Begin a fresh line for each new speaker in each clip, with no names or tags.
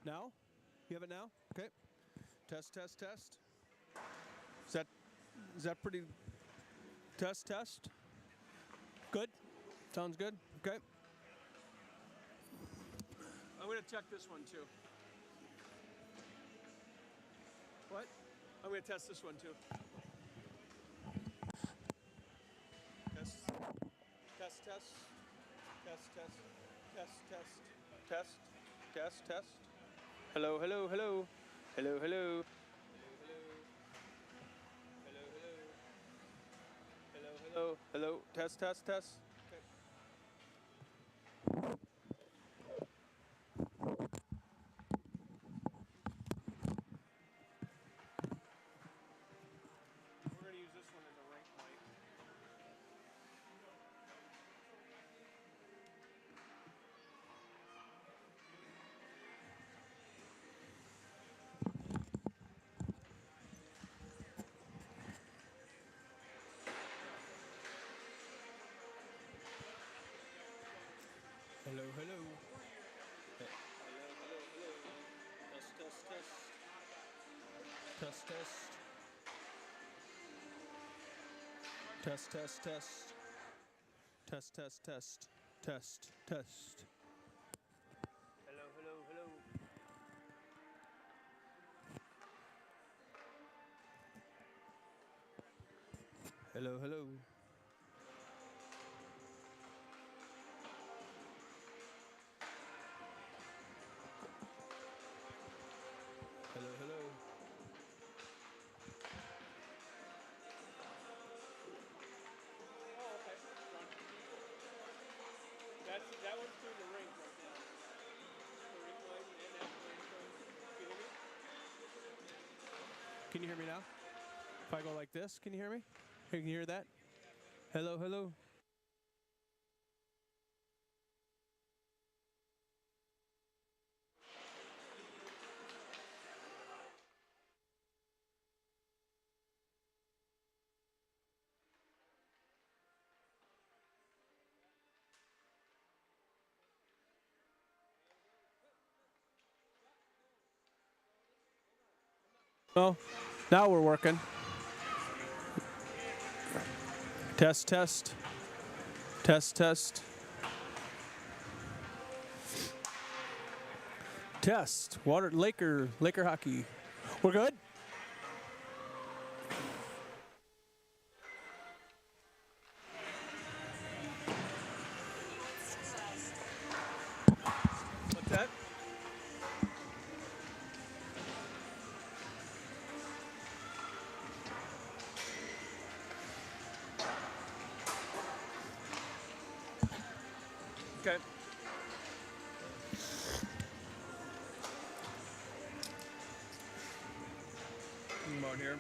Now? You have it now? Okay. Test, test, test. Is that pretty? Test, test. Good? Sounds good? Okay. I'm going to check this one too. What? I'm going to test this one too. Test. Test, test. Test, test. Test, test. Test. Test, test. Hello, hello, hello. Hello, hello. Hello, hello. Hello, hello. Hello. Test, test, test. Okay. We're going to use this one as a rank mic. Hello, hello. Hello, hello, hello. Test, test, test. Test, test. Test, test, test. Test, test, test. Test, test. Hello, hello, hello. Hello, hello. Hello, hello. Oh, okay. That one's through the rink right now. The ring light and that ring light. Can you hear me? Can you hear me now? If I go like this, can you hear me? Can you hear that? Hello, hello. Well, now we're working. Test, test. Test, test. Test. Laker hockey. We're good? What's that? Okay. About here.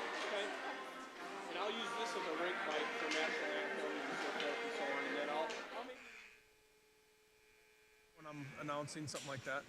Okay. And I'll use this as a rink mic for national anthem and so forth and so on, and then I'll make when I'm announcing something like that.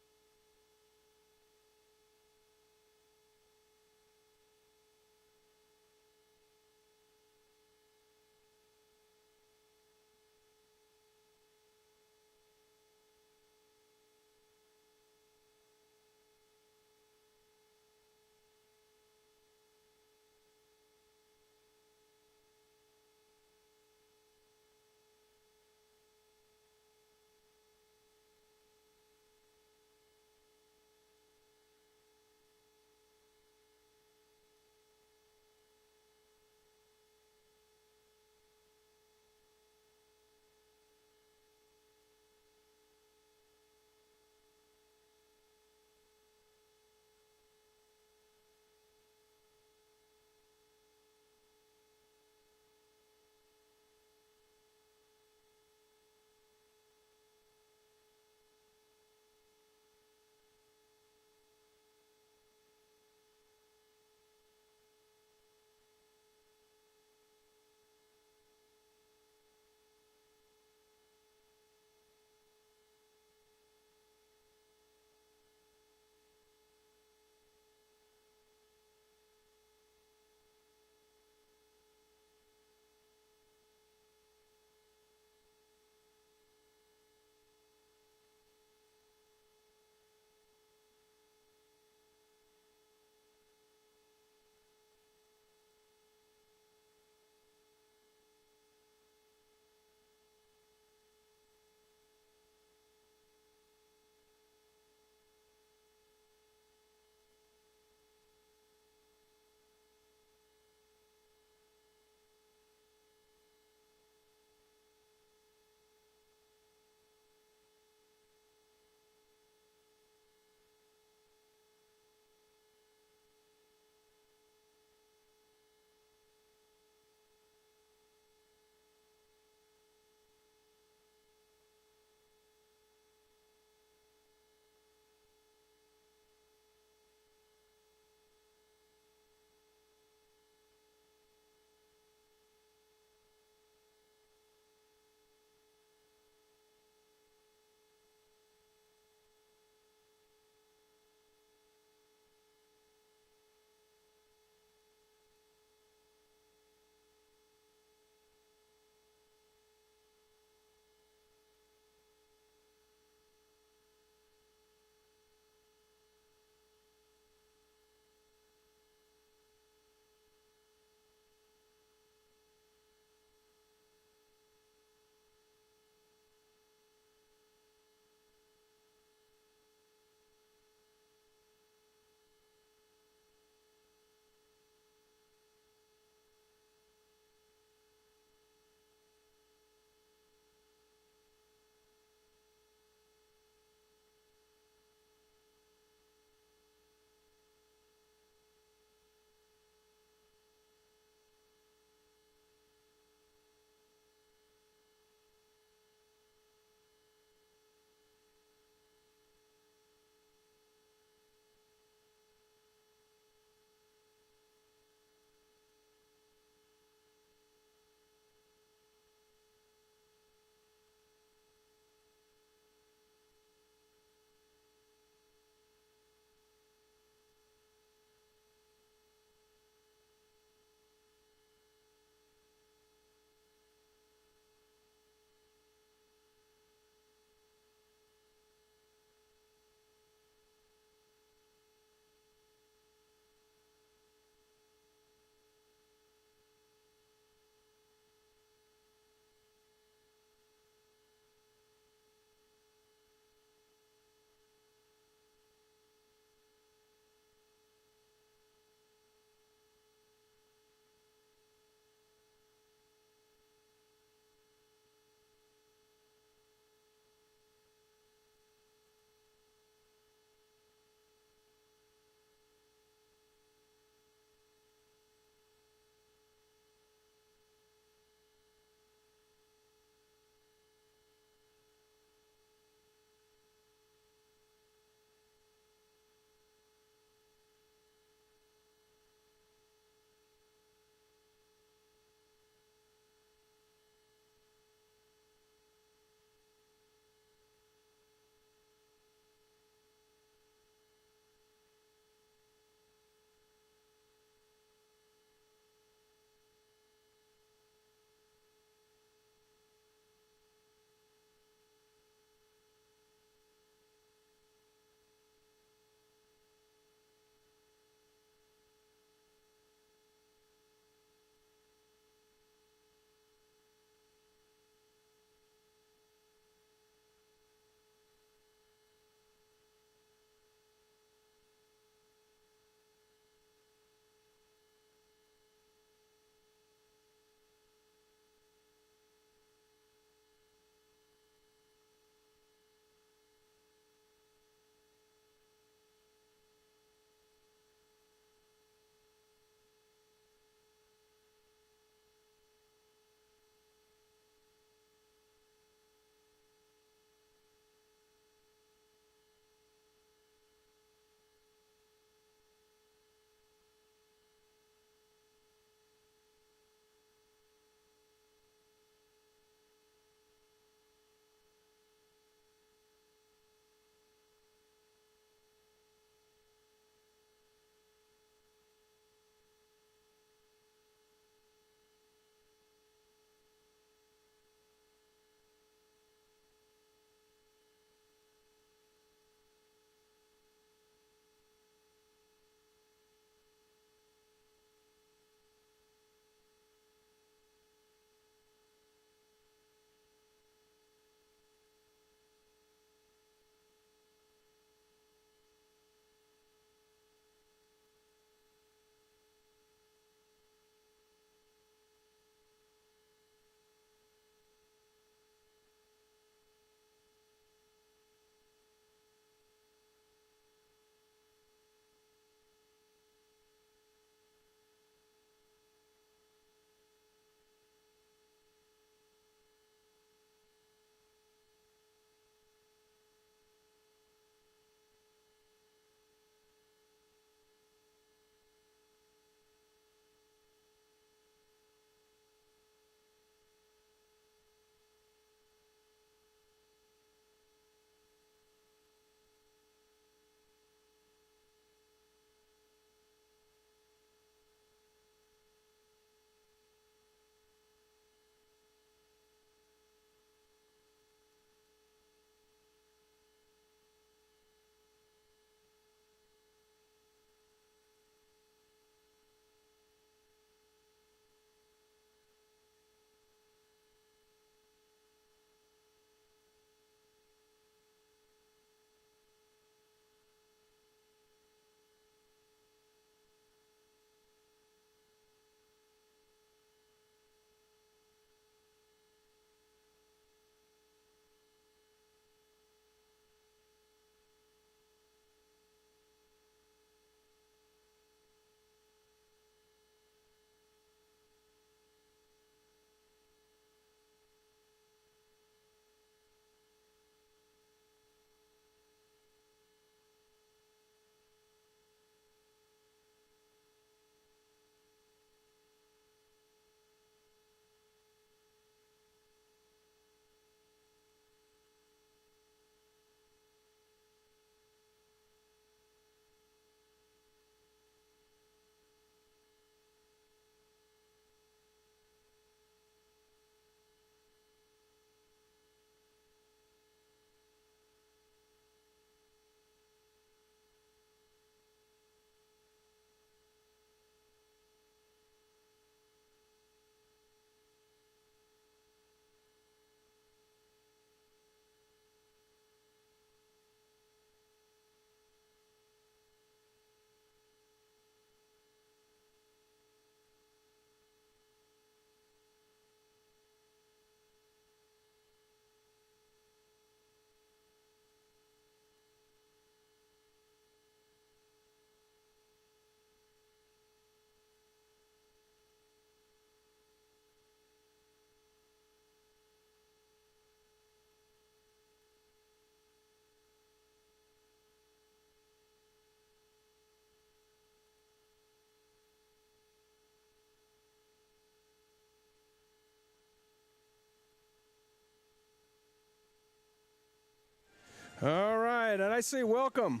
All right, and I say welcome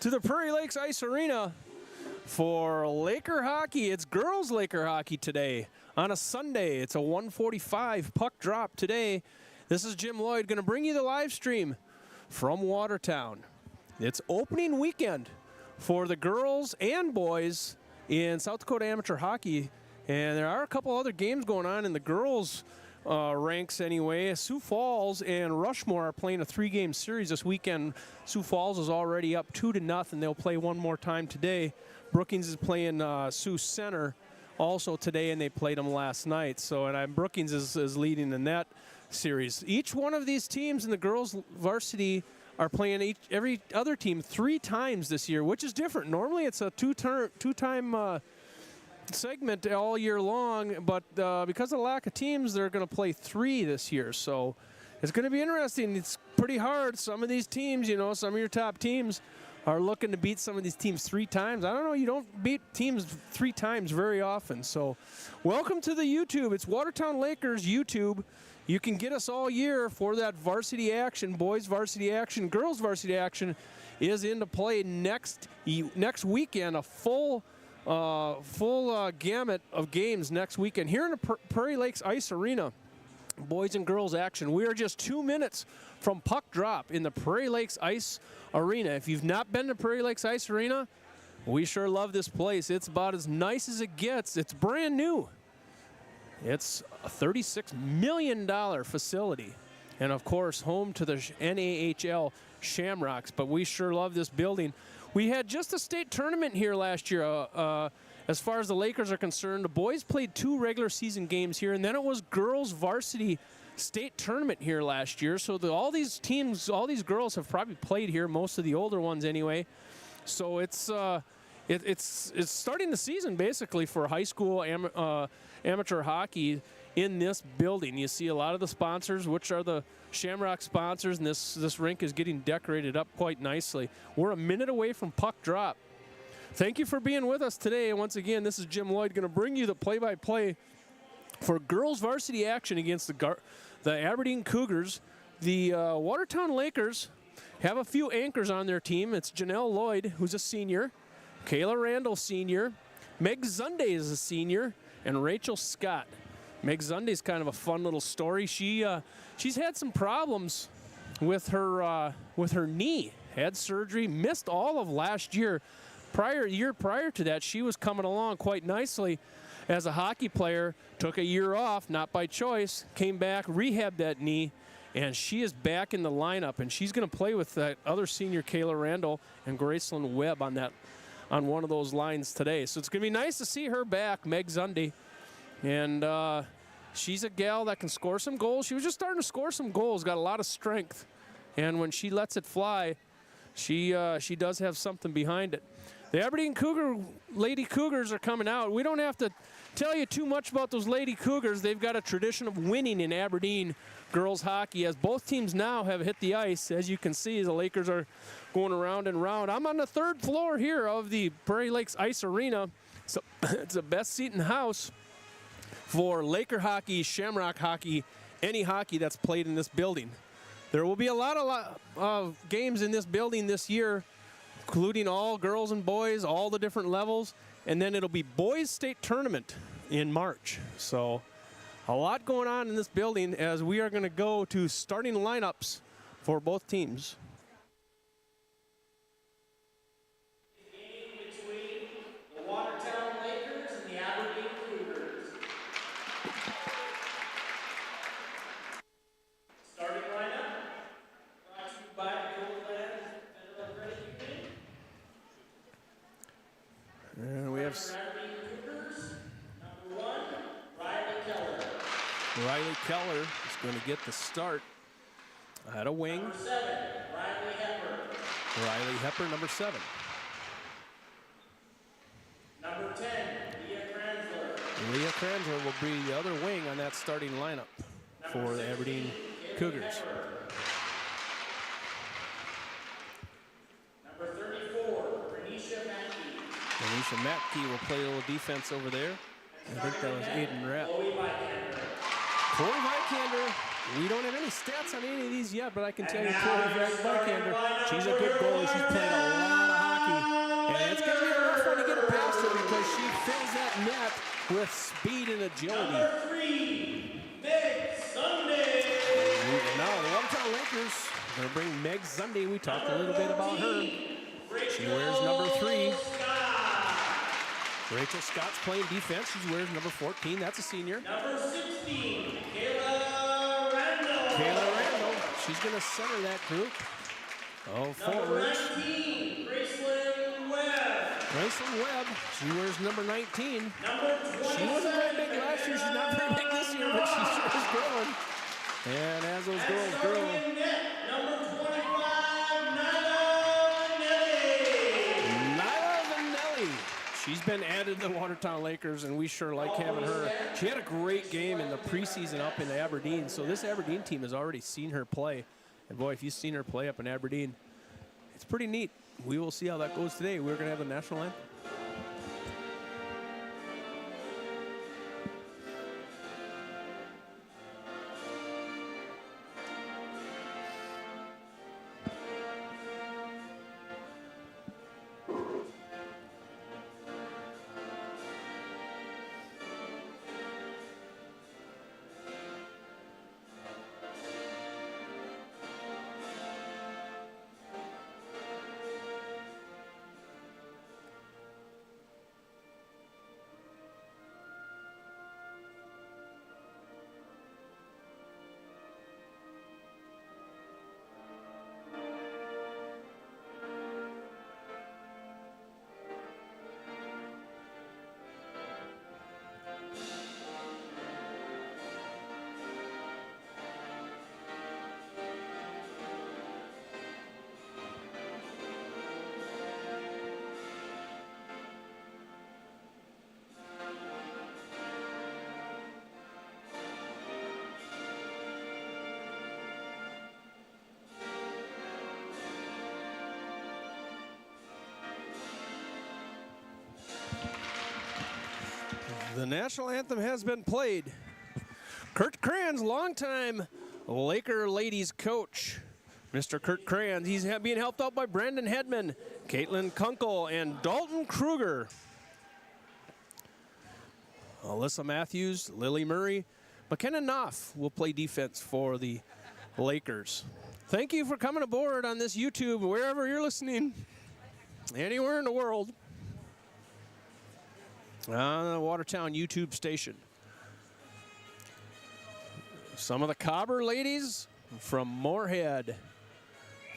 to the Prairie Lakes Ice Arena for Laker hockey. It's girls Laker hockey today on a Sunday. It's a 1:45 puck drop today. This is Jim Lloyd going to bring you the live stream from Watertown. It's opening weekend for the girls and boys in South Dakota amateur hockey, and there are a couple other games going on in the girls ranks anyway. Sioux Falls and Rushmore are playing a 3-game series this weekend. Sioux Falls is already up 2-0. They'll play one more time today. Brookings is playing Sioux Center also today, and they played them last night. So, and Brookings is leading in that series. Each one of these teams in the girls varsity are playing every other team 3 times this year, which is different. Normally it's a two-time segment all year long, but because of the lack of teams, they're going to play 3 this year. So it's going to be interesting. It's pretty hard. Some of these teams, some of your top teams are looking to beat some of these teams 3 times. I don't know. You don't beat teams 3 times very often. So welcome to the YouTube. It's Watertown Lakers YouTube. You can get us all year for that varsity action. Boys varsity action, girls varsity action is into play next weekend. A full gamut of games next weekend here in the Prairie Lakes Ice Arena. Boys and girls action. We are just 2 minutes from puck drop in the Prairie Lakes Ice Arena. If you've not been to Prairie Lakes Ice Arena, we sure love this place. It's about as nice as it gets. It's brand new. It's a $36 million facility, and of course home to the NAHL Shamrocks, but we sure love this building. We had just a state tournament here last year. As far as the Lakers are concerned, the boys played 2 regular season games here, and then it was girls varsity state tournament here last year. So all these teams, all these girls have probably played here, most of the older ones anyway. So it's starting the season basically for high school amateur hockey in this building. You see a lot of the sponsors, which are the Shamrock sponsors, and this rink is getting decorated up quite nicely. We're a minute away from puck drop. Thank you for being with us today. Once again, this is Jim Lloyd going to bring you the play-by-play for girls varsity action against the Aberdeen Cougars. The Watertown Lakers have a few anchors on their team. It's Janelle Lloyd, who's a senior, Kayla Randall, senior, Meg Zunday is a senior, and Rachel Scott. Meg Zunday's kind of a fun little story. She's had some problems with her knee. Had surgery, missed all of last year. Year prior to that, she was coming along quite nicely as a hockey player. Took a year off, not by choice. Came back, rehabbed that knee, and she is back in the lineup. And she's going to play with that other senior, Kayla Randall, and Gracelyn Webb on one of those lines today. So it's going to be nice to see her back, Meg Zunday. And she's a gal that can score some goals. She was just starting to score some goals, got a lot of strength. And when she lets it fly, she does have something behind it. The Aberdeen Lady Cougars are coming out. We don't have to tell you too much about those Lady Cougars. They've got a tradition of winning in Aberdeen girls hockey, as both teams now have hit the ice. As you can see, the Lakers are going around and around. I'm on the 3rd floor here of the Prairie Lakes Ice Arena. So it's the best seat in the house for Laker hockey, Shamrock hockey, any hockey that's played in this building. There will be a lot of games in this building this year, including all girls and boys, all the different levels, and then it'll be boys state tournament in March. So a lot going on in this building as we are going to go to starting lineups for both teams.
Game between the Watertown Lakers and the Aberdeen Cougars. Starting lineup brought to you by the Goldland Federal Credit Union.
And we have
Aberdeen Cougars, number 1, Riley Keller.
Riley Keller is going to get the start at a wing.
Number 7, Riley Hepper.
Riley Hepper, number 7.
Number 10, Leah Kranzler.
Leah Kranzler will be the other wing on that starting lineup for the Aberdeen Cougars.
Number 34, Renisha Mackey.
Renisha Mackey will play a little defense over there. I think that was Aiden Rapp.
Chloe Vikander.
Chloe Vikander We don't have any stats on any of these yet, but I can tell you, Corey Vicander, she's a good goalie. She's played a lot of hockey. And it's going to be a rough one to get it past her because she fills that net with speed and agility.
Number 3, Meg Sunday.
And now the Watertown Lakers are going to bring Meg Sunday. We talked a little bit about her. She wears number 3. Rachel Scott's playing defense. She wears number 14. That's a senior.
Number 16, Kayla Randall.
Kayla Randall. She's going to center that group. Oh,
Number
forwards.
19, Graceland Webb.
Graceland Webb. She wears number 19.
Number 20.
She wasn't very big last year. She's not very big this year, but she sure is growing. And as those girls grow.
Number 25, Nyla Nelly.
Nyla Vanelli. She's been added to the Watertown Lakers, and we sure like having her. She had a great game in the preseason up in Aberdeen, so this Aberdeen team has already seen her play. And boy, if you've seen her play up in Aberdeen, it's pretty neat. We will see how that goes today. We're going to have the national anthem. The national anthem has been played. Kurt Kranz, longtime Laker ladies coach. Mr. Kurt Kranz, he's being helped out by Brandon Hedman, Caitlin Kunkel, and Dalton Kruger. Alyssa Matthews, Lily Murray, McKenna Knopf will play defense for the Lakers. Thank you for coming aboard on this YouTube, wherever you're listening, anywhere in the world. On the Watertown YouTube station. Some of the Cobber ladies from Moorhead.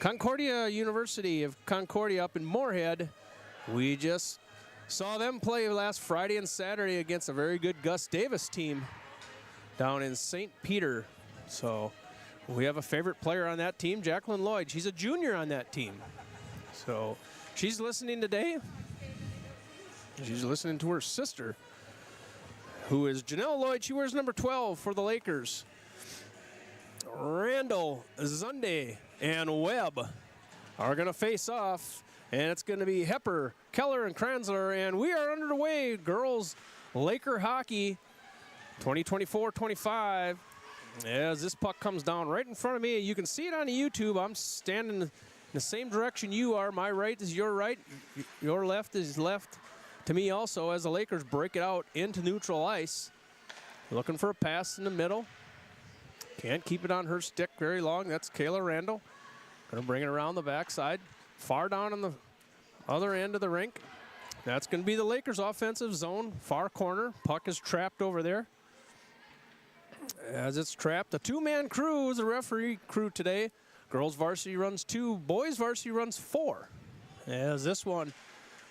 Concordia University of Concordia up in Moorhead. We just saw them play last Friday and Saturday against a very good Gus Davis team down in St. Peter. So we have a favorite player on that team, Jacqueline Lloyd. She's a junior on that team. So she's listening today. She's listening to her sister, who is Janelle Lloyd. She wears number 12 for the Lakers. Randall, Zunde, and Webb are going to face off, and it's going to be Hepper, Keller, and Kranzler, and we are underway. Girls Laker hockey 2024-25. As this puck comes down right in front of me, you can see it on the YouTube. I'm standing in the same direction you are. My right is your right. Your left is left to me also, as the Lakers break it out into neutral ice. Looking for a pass in the middle. Can't keep it on her stick very long. That's Kayla Randall. Gonna bring it around the backside. Far down on the other end of the rink. That's gonna be the Lakers offensive zone, far corner. Puck is trapped over there. As it's trapped, a two-man crew is the referee crew today. Girls varsity runs 2, boys varsity runs 4. As this one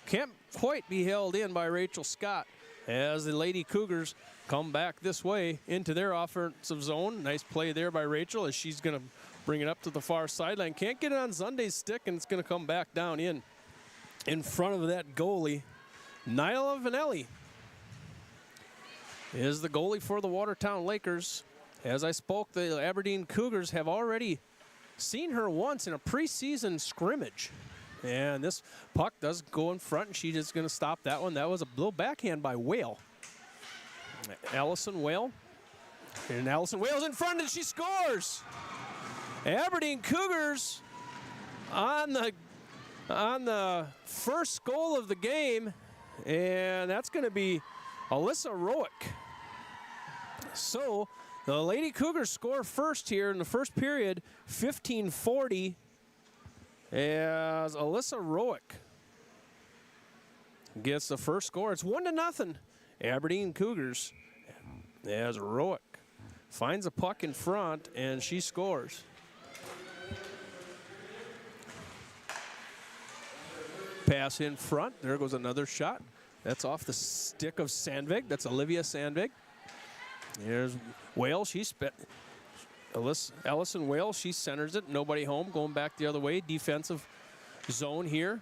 can't quite be held in by Rachel Scott, as the Lady Cougars come back this way into their offensive zone. Nice play there by Rachel as she's going to bring it up to the far sideline. Can't get it on Zunde's stick, and it's going to come back down in front of that goalie. Nyla Vanelli is the goalie for the Watertown Lakers. As I spoke, the Aberdeen Cougars have already seen her once in a preseason scrimmage. And this puck does go in front, and she's just going to stop that one. That was a little backhand by Whale. Allison Whale And Allison Wales in front, and she scores. Aberdeen Cougars on the first goal of the game, and that's going to be Alyssa Roick. So the Lady Cougars score first here in the first period, 15:40, as Alyssa Roick gets the first score. It's 1-0, Aberdeen Cougars, as Roick finds a puck in front, and she scores. Pass in front. There goes another shot. That's off the stick of Sandvig. That's Olivia Sandvig. There's Whale. Allison Whale. She centers it. Nobody home. Going back the other way. Defensive zone here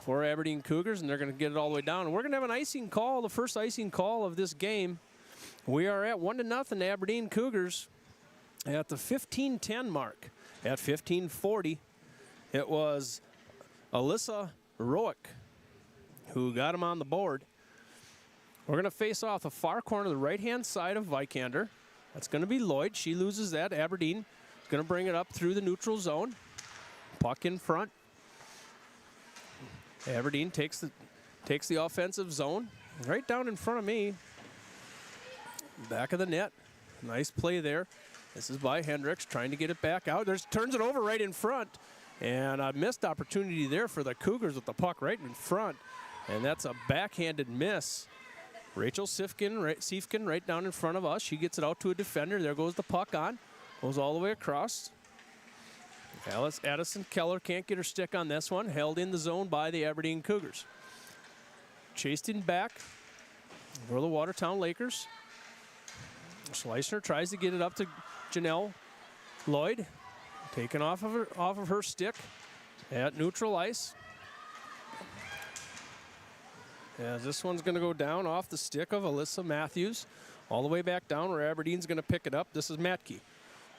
for Aberdeen Cougars, and they're going to get it all the way down. And we're going to have an icing call, the first icing call of this game. We are at 1-0 Aberdeen Cougars at the 15:10 mark. At 15:40, it was Alyssa Roick who got him on the board. We're going to face off the far corner, the right-hand side of Vikander. That's going to be Lloyd. She loses that. Aberdeen is going to bring it up through the neutral zone. Puck in front. Aberdeen takes the offensive zone right down in front of me. Back of the net. Nice play there. This is by Hendricks trying to get it back out. Turns it over right in front. And a missed opportunity there for the Cougars with the puck right in front. And that's a backhanded miss. Rachel Siefkin right down in front of us. She gets it out to a defender. There goes the puck on. Goes all the way across. Addison Keller can't get her stick on this one. Held in the zone by the Aberdeen Cougars. Chased in back for the Watertown Lakers. Schleissner tries to get it up to Janelle Lloyd. Taken off of her stick at neutral ice. As this one's going to go down off the stick of Alyssa Matthews. All the way back down where Aberdeen's going to pick it up. This is Matke.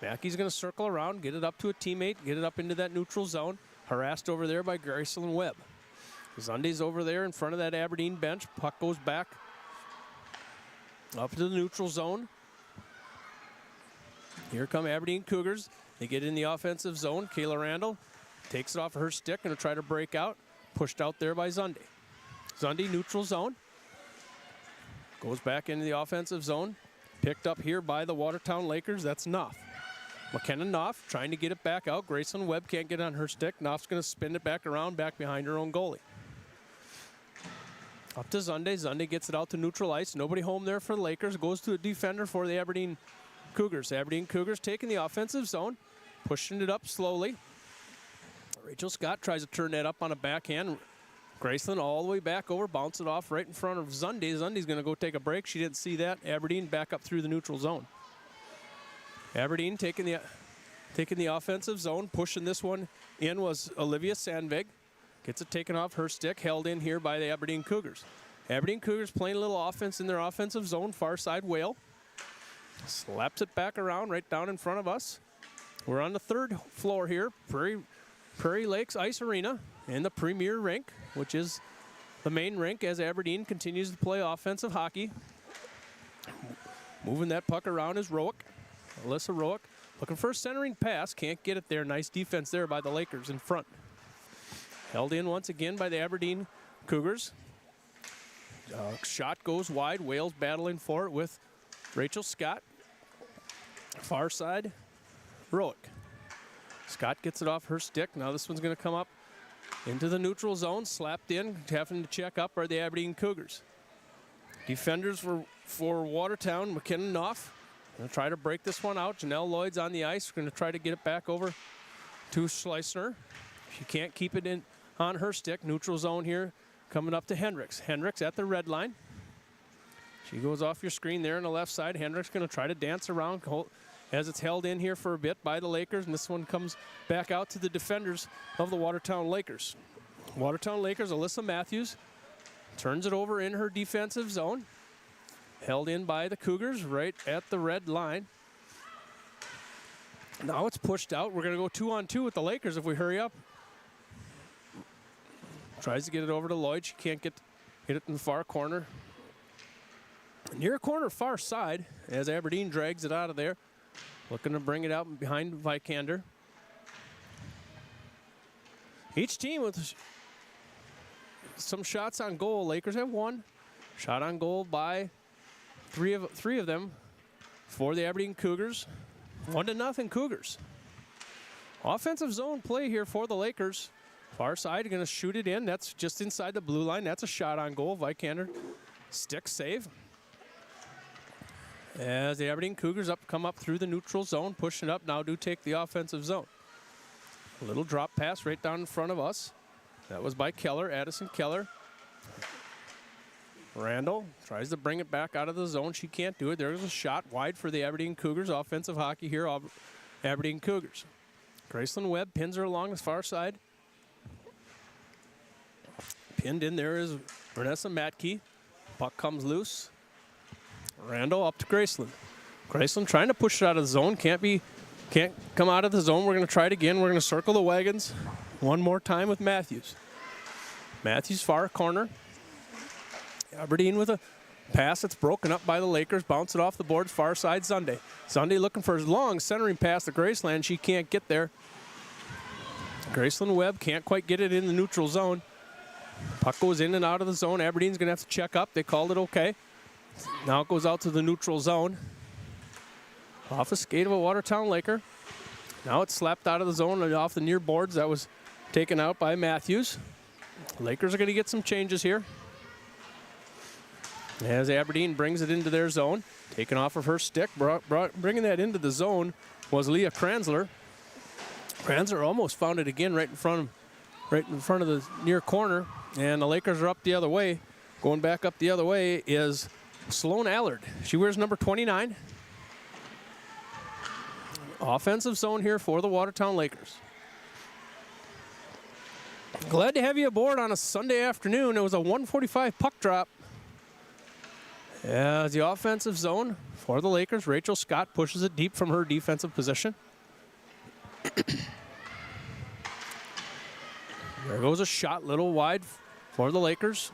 Matke's going to circle around, get it up to a teammate, get it up into that neutral zone. Harassed over there by Gracelyn Webb. Zunde's over there in front of that Aberdeen bench. Puck goes back up to the neutral zone. Here come Aberdeen Cougars. They get in the offensive zone. Kayla Randall takes it off of her stick, going to try to break out. Pushed out there by Zunde. Zunde neutral zone. Goes back into the offensive zone. Picked up here by the Watertown Lakers. That's Knopf. McKenna Knopf trying to get it back out. Gracelyn Webb can't get on her stick. Knopf's going to spin it back around, back behind her own goalie. Up to Zunde. Zunde gets it out to neutral ice. Nobody home there for the Lakers. Goes to a defender for the Aberdeen Cougars. Aberdeen Cougars taking the offensive zone. Pushing it up slowly. Rachel Scott tries to turn that up on a backhand. Gracelyn all the way back over, bounce it off right in front of Zunde. Zunde's going to go take a break. She didn't see that. Aberdeen back up through the neutral zone. Aberdeen taking the offensive zone. Pushing this one in was Olivia Sandvig. Gets it taken off her stick, held in here by the Aberdeen Cougars. Aberdeen Cougars playing a little offense in their offensive zone, far side Whale. Slaps it back around right down in front of us. We're on the third floor here, Prairie Lakes Ice Arena in the Premier Rink, which is the main rink as Aberdeen continues to play offensive hockey. Moving that puck around is Roick. Alyssa Roick looking for a centering pass. Can't get it there. Nice defense there by the Lakers in front. Held in once again by the Aberdeen Cougars. Shot goes wide. Wales battling for it with Rachel Scott. Far side, Roick. Scott gets it off her stick. Now this one's going to come up into the neutral zone. Slapped in. Having to check up are the Aberdeen Cougars. Defenders for Watertown, McKenna Knopf. Going to try to break this one out. Janelle Lloyd's on the ice. Going to try to get it back over to Schleissner. She can't keep it in on her stick. Neutral zone here. Coming up to Hendricks. Hendricks at the red line. She goes off your screen there on the left side. Hendricks going to try to dance around as it's held in here for a bit by the Lakers. And this one comes back out to the defenders of the Watertown Lakers. Watertown Lakers, Alyssa Matthews turns it over in her defensive zone. Held in by the Cougars right at the red line. Now it's pushed out. We're going to go 2-on-2 with the Lakers if we hurry up. Tries to get it over to Lloyd. She can't get it in the far corner. Near corner far side as Aberdeen drags it out of there. Looking to bring it out behind Vikander. Each team with some shots on goal. Lakers have one. Shot on goal by three of them for the Aberdeen Cougars. 1-0 Cougars. Offensive zone play here for the Lakers. Far side, going to shoot it in. That's just inside the blue line. That's a shot on goal. Vikander stick save. As the Aberdeen Cougars come up through the neutral zone, pushing up, now do take the offensive zone. A little drop pass right down in front of us. That was by Keller, Addison Keller. Randall tries to bring it back out of the zone. She can't do it. There's a shot wide for the Aberdeen Cougars. Offensive hockey here, Aberdeen Cougars. Graceland Webb pins her along the far side. Pinned in there is Vanessa Matke. Puck comes loose. Randall up to Graceland. Graceland trying to push it out of the zone. Can't come out of the zone. We're going to try it again. We're going to circle the wagons one more time with Matthews. Matthews far corner. Aberdeen with a pass that's broken up by the Lakers. Bounce it off the boards. Far side Sunday. Sunday looking for his long centering pass to Graceland. She can't get there. Graceland Webb can't quite get it in the neutral zone. Puck goes in and out of the zone. Aberdeen's going to have to check up. They called it okay. Now it goes out to the neutral zone. Off a skate of a Watertown Laker. Now it's slapped out of the zone and off the near boards. That was taken out by Matthews. Lakers are going to get some changes here. As Aberdeen brings it into their zone. Taken off of her stick. Bringing that into the zone was Leah Kranzler. Kranzler almost found it again right in front of the near corner. And the Lakers are up the other way. Going back up the other way is Sloan Allard. She wears number 29. Offensive zone here for the Watertown Lakers. Glad to have you aboard on a Sunday afternoon. It was a 1:45 puck drop. As the offensive zone for the Lakers, Rachel Scott pushes it deep from her defensive position. There goes a shot, little wide for the Lakers.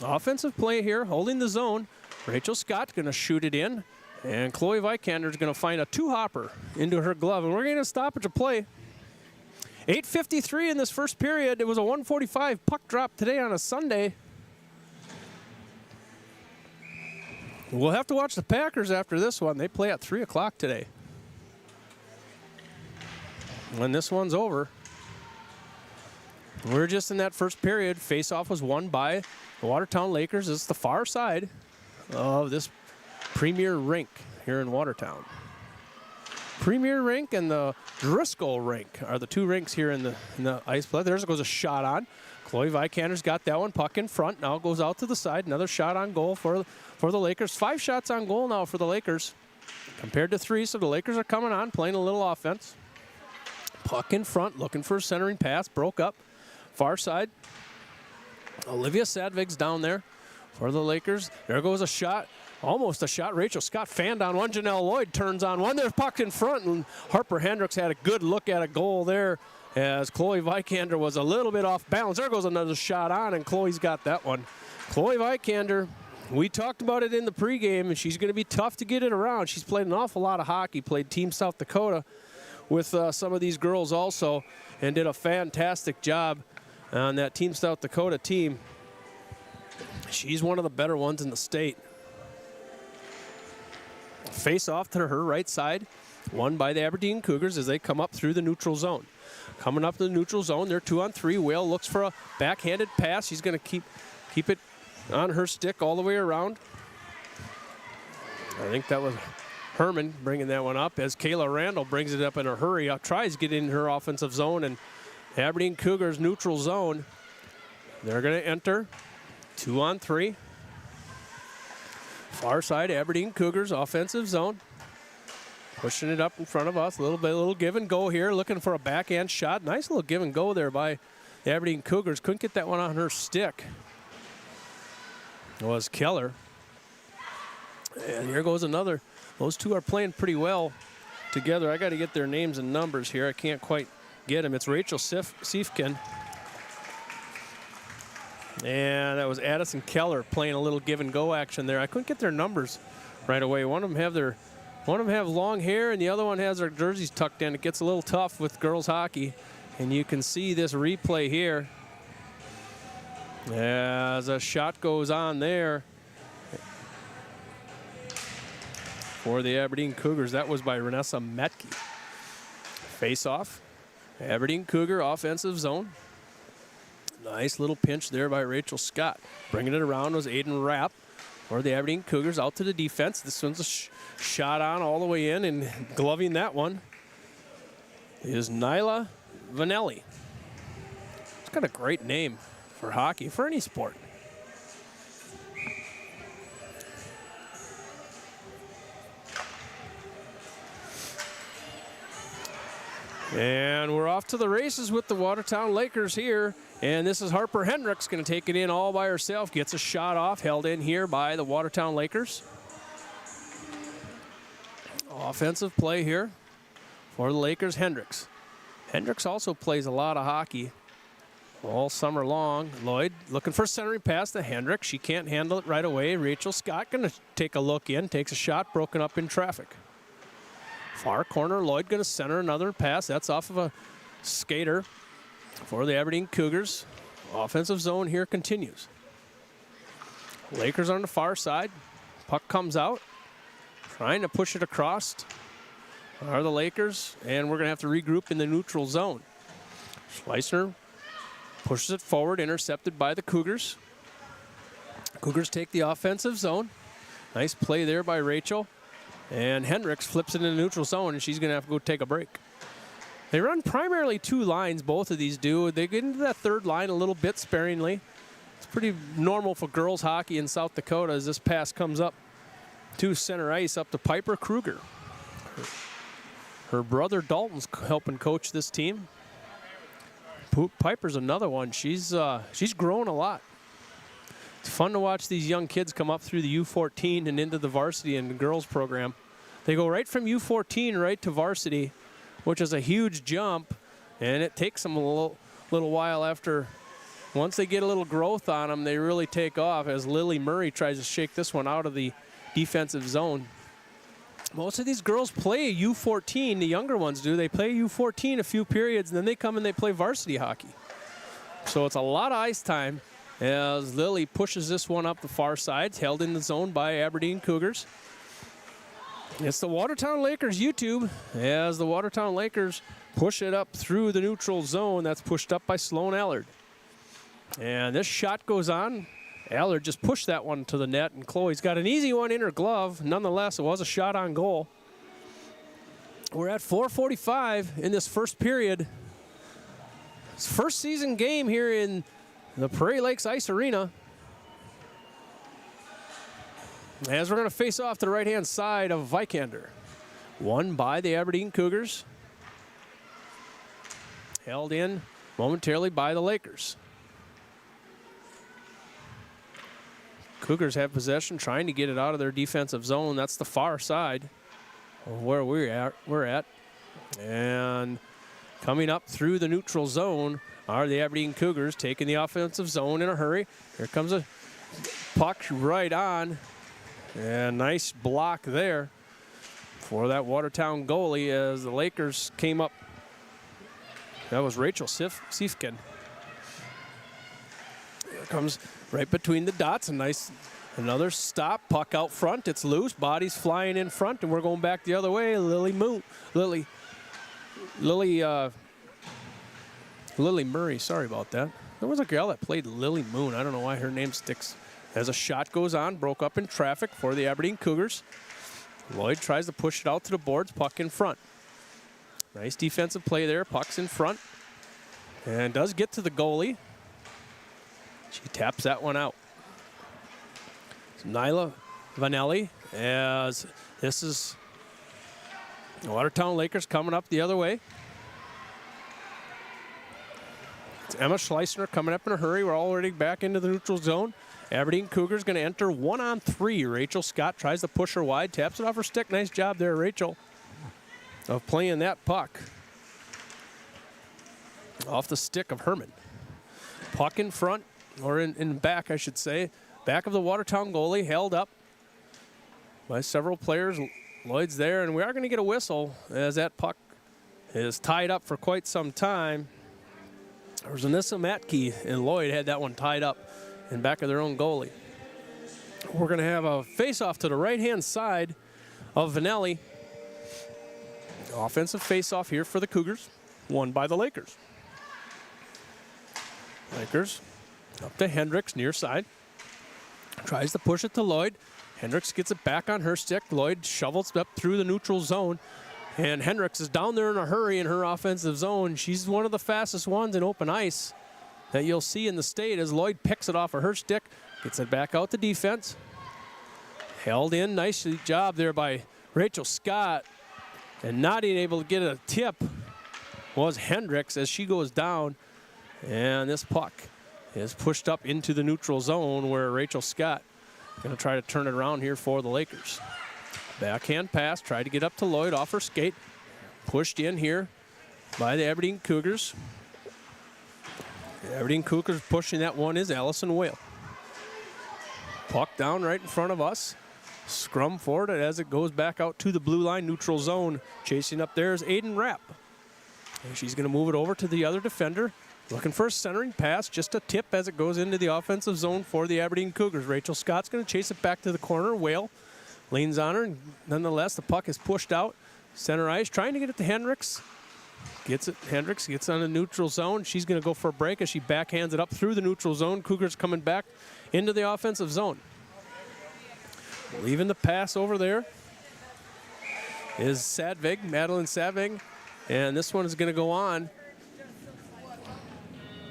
Offensive play here, holding the zone. Rachel Scott going to shoot it in. And Chloe Vikander is going to find a two-hopper into her glove. And we're going to stoppage of play. 8:53 in this first period. It was a 1:45 puck drop today on a Sunday. We'll have to watch the Packers after this one. They play at 3 o'clock today. When this one's over. We're just in that first period. Face-off was won by the Watertown Lakers. It's the far side of this Premier Rink here in Watertown. Premier Rink and the Driscoll Rink are the two rinks here in the ice play. There goes a shot on. Chloe Vikander's got that one. Puck in front. Now goes out to the side. Another shot on goal for the Lakers. 5 shots on goal now for the Lakers compared to 3. So the Lakers are coming on, playing a little offense. Puck in front, looking for a centering pass. Broke up. Far side. Olivia Sadvig's down there for the Lakers. There goes a shot. Almost a shot. Rachel Scott fanned on one. Janelle Lloyd turns on one. There's puck in front, and Harper Hendricks had a good look at a goal there as Chloe Vikander was a little bit off balance. There goes another shot on, and Chloe's got that one. Chloe Vikander, we talked about it in the pregame, and she's going to be tough to get it around. She's played an awful lot of hockey, played Team South Dakota with some of these girls also, and did a fantastic job on that Team South Dakota team. She's one of the better ones in the state. Face off to her right side, won by the Aberdeen Cougars as they come up through the neutral zone. Coming up to the neutral zone, they're 2-on-3. Whale looks for a backhanded pass. She's going to keep it on her stick all the way around. I think that was Herman bringing that one up as Kayla Randall brings it up in a hurry. Tries to get in her offensive zone, and Aberdeen Cougars neutral zone. They're going to enter 2-on-3. Far side, Aberdeen Cougars offensive zone. Pushing it up in front of us. A little give and go here. Looking for a backhand shot. Nice little give and go there by the Aberdeen Cougars. Couldn't get that one on her stick. It was Keller. And here goes another. Those two are playing pretty well together. I got to get their names and numbers here. I can't quite get them. It's Rachel Siefkin And that was Addison Keller playing a little give and go action there. I couldn't get their numbers right away. One of them have long hair and the other one has their jerseys tucked in. It gets a little tough with girls hockey. And you can see this replay here as a shot goes on there for the Aberdeen Cougars. That was by Renessa Metke. Face off. Aberdeen Cougar offensive zone. Nice little pinch there by Rachel Scott. Bringing it around was Aiden Rapp for the Aberdeen Cougars out to the defense. This one's a shot on all the way in, and gloving that one is Nyla Vanelli. It's got a great name for hockey, for any sport. And we're off to the races with the Watertown Lakers here. And this is Harper Hendricks going to take it in all by herself. Gets a shot off, held in here by the Watertown Lakers. Offensive play here for the Lakers, Hendricks. Hendricks also plays a lot of hockey all summer long. Lloyd looking for a centering pass to Hendricks. She can't handle it right away. Rachel Scott going to take a look in, takes a shot, broken up in traffic. Far corner, Lloyd going to center another pass. That's off of a skater for the Aberdeen Cougars. Offensive zone here continues. Lakers on the far side. Puck comes out. Trying to push it across are the Lakers, and we're going to have to regroup in the neutral zone. Schleissner pushes it forward, intercepted by the Cougars. Cougars take the offensive zone. Nice play there by Rachel. And Hendricks flips it in the neutral zone, and she's going to have to go take a break. They run primarily two lines, both of these do. They get into that third line a little bit sparingly. It's pretty normal for girls hockey in South Dakota as this pass comes up to center ice up to Piper Kruger. Her brother Dalton's helping coach this team. Piper's another one. She's grown a lot. It's fun to watch these young kids come up through the U14 and into the varsity and the girls program. They go right from U14 right to varsity, which is a huge jump, and it takes them a little while after. Once they get a little growth on them, they really take off as Lily Murray tries to shake this one out of the defensive zone. Most of these girls play a U14, the younger ones do. They play U14 a few periods, and then they come and they play varsity hockey. So it's a lot of ice time as Lily pushes this one up the far side. It's held in the zone by Aberdeen Cougars. It's the Watertown Lakers YouTube as the Watertown Lakers push it up through the neutral zone. That's pushed up by Sloan Allard. And this shot goes on. Allard just pushed that one to the net, and Chloe's got an easy one in her glove. Nonetheless, it was a shot on goal. We're at 4:45 in this first period. It's first season game here in the Prairie Lakes Ice Arena. As we're going to face off to the right-hand side of Vikander. Won by the Aberdeen Cougars. Held in momentarily by the Lakers. Cougars have possession, trying to get it out of their defensive zone. That's the far side of where we're at. And coming up through the neutral zone are the Aberdeen Cougars, taking the offensive zone in a hurry. Here comes a puck right on. And nice block there for that Watertown goalie as the Lakers came up. That was Rachel Siefkin. Here comes right between the dots. Another stop. Puck out front. It's loose. Body's flying in front, and we're going back the other way. Lily Murray. Sorry about that. There was a girl that played Lily Moon. I don't know why her name sticks. As a shot goes on, broke up in traffic for the Aberdeen Cougars. Lloyd tries to push it out to the boards, puck in front. Nice defensive play there, puck's in front. And does get to the goalie. She taps that one out. It's Nyla Vanelli, as this is the Watertown Lakers coming up the other way. It's Emma Schleissner coming up in a hurry. We're already back into the neutral zone. Aberdeen Cougars going to enter 1-on-3. Rachel Scott tries to push her wide, taps it off her stick. Nice job there, Rachel, of playing that puck off the stick of Herman. Puck in front or in back, I should say. Back of the Watertown goalie, held up by several players. Lloyd's there, and we are going to get a whistle as that puck is tied up for quite some time. There was Anissa Matke, and Lloyd had that one tied up in back of their own goalie. We're going to have a face-off to the right-hand side of Vanelli. Offensive face-off here for the Cougars, won by the Lakers. Lakers up to Hendricks, near side. Tries to push it to Lloyd. Hendricks gets it back on her stick. Lloyd shovels up through the neutral zone. And Hendricks is down there in a hurry in her offensive zone. She's one of the fastest ones in open ice that you'll see in the state as Lloyd picks it off of her stick. Gets it back out to defense. Held in. Nice job there by Rachel Scott. And not being able to get a tip was Hendricks as she goes down. And this puck is pushed up into the neutral zone where Rachel Scott going to try to turn it around here for the Lakers. Backhand pass, tried to get up to Lloyd off her skate. Pushed in here by the Aberdeen Cougars. The Aberdeen Cougars pushing that one is Allison Whale. Puck down right in front of us. Scrum for it as it goes back out to the blue line neutral zone. Chasing up there is Aiden Rapp. And she's going to move it over to the other defender. Looking for a centering pass, just a tip as it goes into the offensive zone for the Aberdeen Cougars. Rachel Scott's going to chase it back to the corner. Whale leans on her, and nonetheless, the puck is pushed out. Center ice, trying to get it to Hendricks. Gets it, Hendricks gets on the neutral zone. She's going to go for a break as she backhands it up through the neutral zone. Cougars coming back into the offensive zone. Leaving the pass over there is Sadvig, Madeline Sadvig, and this one is going to go on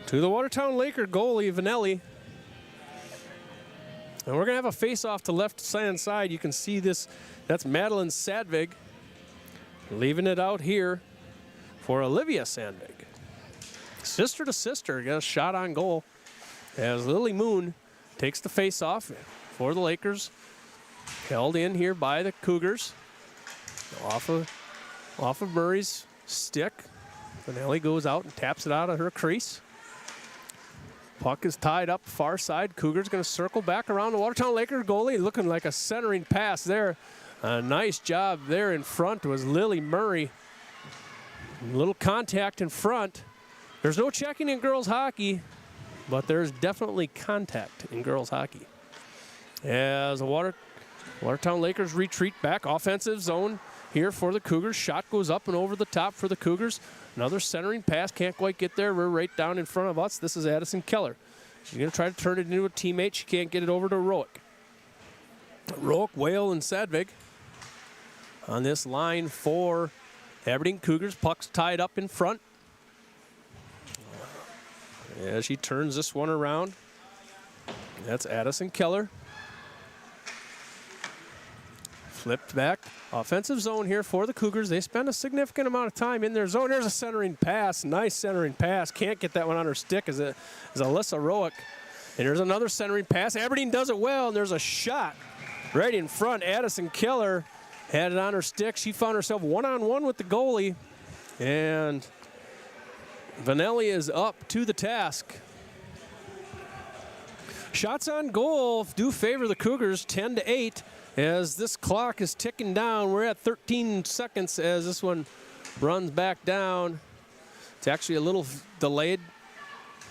to the Watertown Laker goalie, Vanelli. And we're going to have a face-off to left-hand side. You can see this. That's Madeline Sadvig. Leaving it out here for Olivia Sandvig. Sister to sister, got a shot on goal as Lily Moon takes the face-off for the Lakers. Held in here by the Cougars. Off of Murray's stick. Vanelli goes out and taps it out of her crease. Puck is tied up far side. Cougars going to circle back around the Watertown Lakers goalie, looking like a centering pass there. A nice job there in front was Lily Murray. A little contact in front. There's no checking in girls hockey, but there's definitely contact in girls hockey. As the Watertown Lakers retreat back, offensive zone here for the Cougars. Shot goes up and over the top for the Cougars. Another centering pass, can't quite get there. We're right down in front of us. This is Addison Keller. She's going to try to turn it into a teammate. She can't get it over to Roick. Roick, Whale, and Sadvig on this line for Aberdeen Cougars. Puck's tied up in front. As she turns this one around. That's Addison Keller. Flipped back. Offensive zone here for the Cougars. They spend a significant amount of time in their zone. There's a centering pass. Nice centering pass. Can't get that one on her stick as Alyssa Roick. And there's another centering pass. Aberdeen does it well, and there's a shot right in front. Addison Keller had it on her stick. She found herself one-on-one with the goalie. And Vanelli is up to the task. Shots on goal do favor the Cougars 10-8. As this clock is ticking down, we're at 13 seconds as this one runs back down. It's actually a little delayed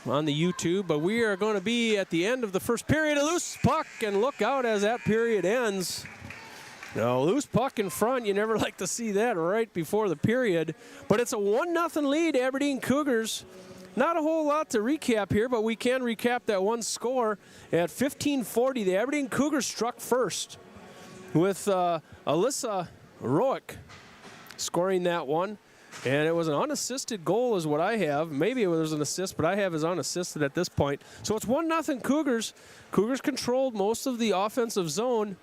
on the YouTube, but we are going to be at the end of the first period. A loose puck, and look out as that period ends. No, loose puck in front, you never like to see that right before the period. But it's a 1-0 lead, Aberdeen Cougars. Not a whole lot to recap here, but we can recap that one score. At 15:40, the Aberdeen Cougars struck first, with Alyssa Roick scoring that one. And it was an unassisted goal is what I have. Maybe it was an assist, but I have as unassisted at this point. So it's 1-0 Cougars. Cougars controlled most of the offensive zone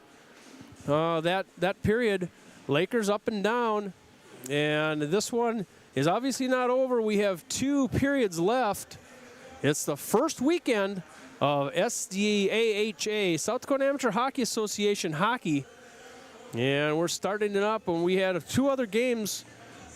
that period. Lakers up and down. And this one is obviously not over. We have 2 periods left. It's the first weekend of SDAHA, South Dakota Amateur Hockey Association hockey. And we're starting it up, and we had 2 other games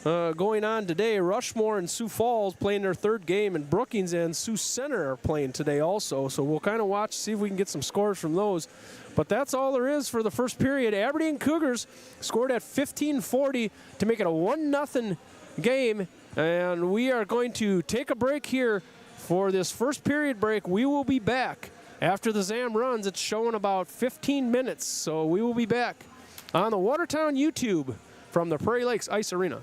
going on today. Rushmore and Sioux Falls playing their third game, and Brookings and Sioux Center are playing today also. So we'll kind of watch, see if we can get some scores from those. But that's all there is for the first period. Aberdeen Cougars scored at 15:40 to make it a 1-0 game. And we are going to take a break here for this first period break. We will be back after the Zam runs. It's showing about 15 minutes. So we will be back on the Watertown YouTube from the Prairie Lakes Ice Arena.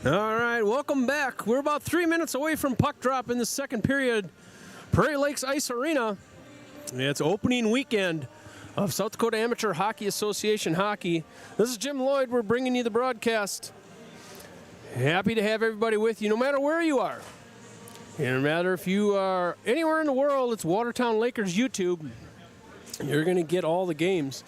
All right, welcome back. We're about 3 minutes away from puck drop in the second period. Prairie Lakes Ice Arena. It's opening weekend of South Dakota Amateur Hockey Association hockey. This is Jim Lloyd. We're bringing you the broadcast. Happy to have everybody with you, no matter where you are. No matter if you are anywhere in the world, it's Watertown Lakers YouTube. You're going to get all the games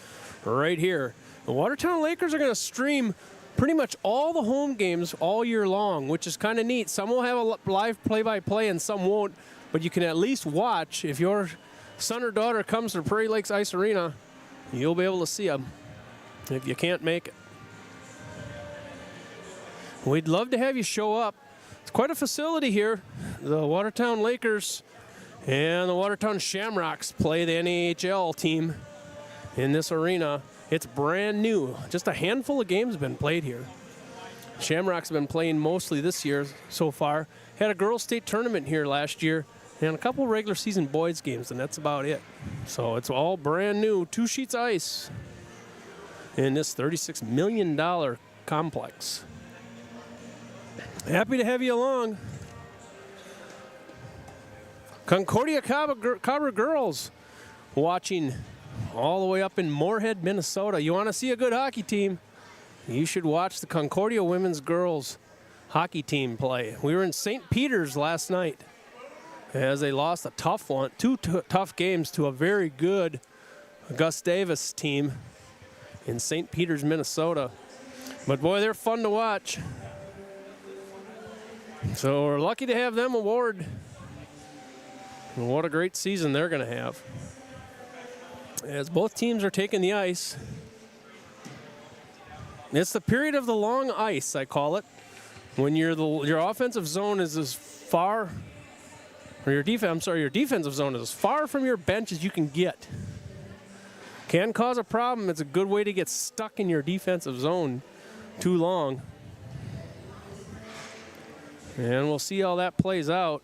right here. The Watertown Lakers are going to stream pretty much all the home games all year long, which is kind of neat. Some will have a live play-by-play and some won't, but you can at least watch. If your son or daughter comes to Prairie Lakes Ice Arena, you'll be able to see them if you can't make it. We'd love to have you show up. It's quite a facility here. The Watertown Lakers and the Watertown Shamrocks play the NHL team in this arena. It's brand new. Just a handful of games have been played here. Shamrocks have been playing mostly this year so far. Had a girls' state tournament here last year and a couple regular season boys games, and that's about it. So it's all brand new. 2 sheets of ice in this $36 million complex. Happy to have you along. Concordia Cobra girls watching all the way up in Moorhead, Minnesota. You want to see a good hockey team? You should watch the Concordia women's girls hockey team play. We were in St. Peter's last night as they lost a tough one, 2 tough games to a very good Gustavus team in St. Peter's, Minnesota. But boy, they're fun to watch. So we're lucky to have them aboard. And what a great season they're going to have. As both teams are taking the ice. It's the period of the long ice, I call it. When your offensive zone is as far, or your defensive zone is as far from your bench as you can get. Can cause a problem. It's a good way to get stuck in your defensive zone too long. And we'll see how that plays out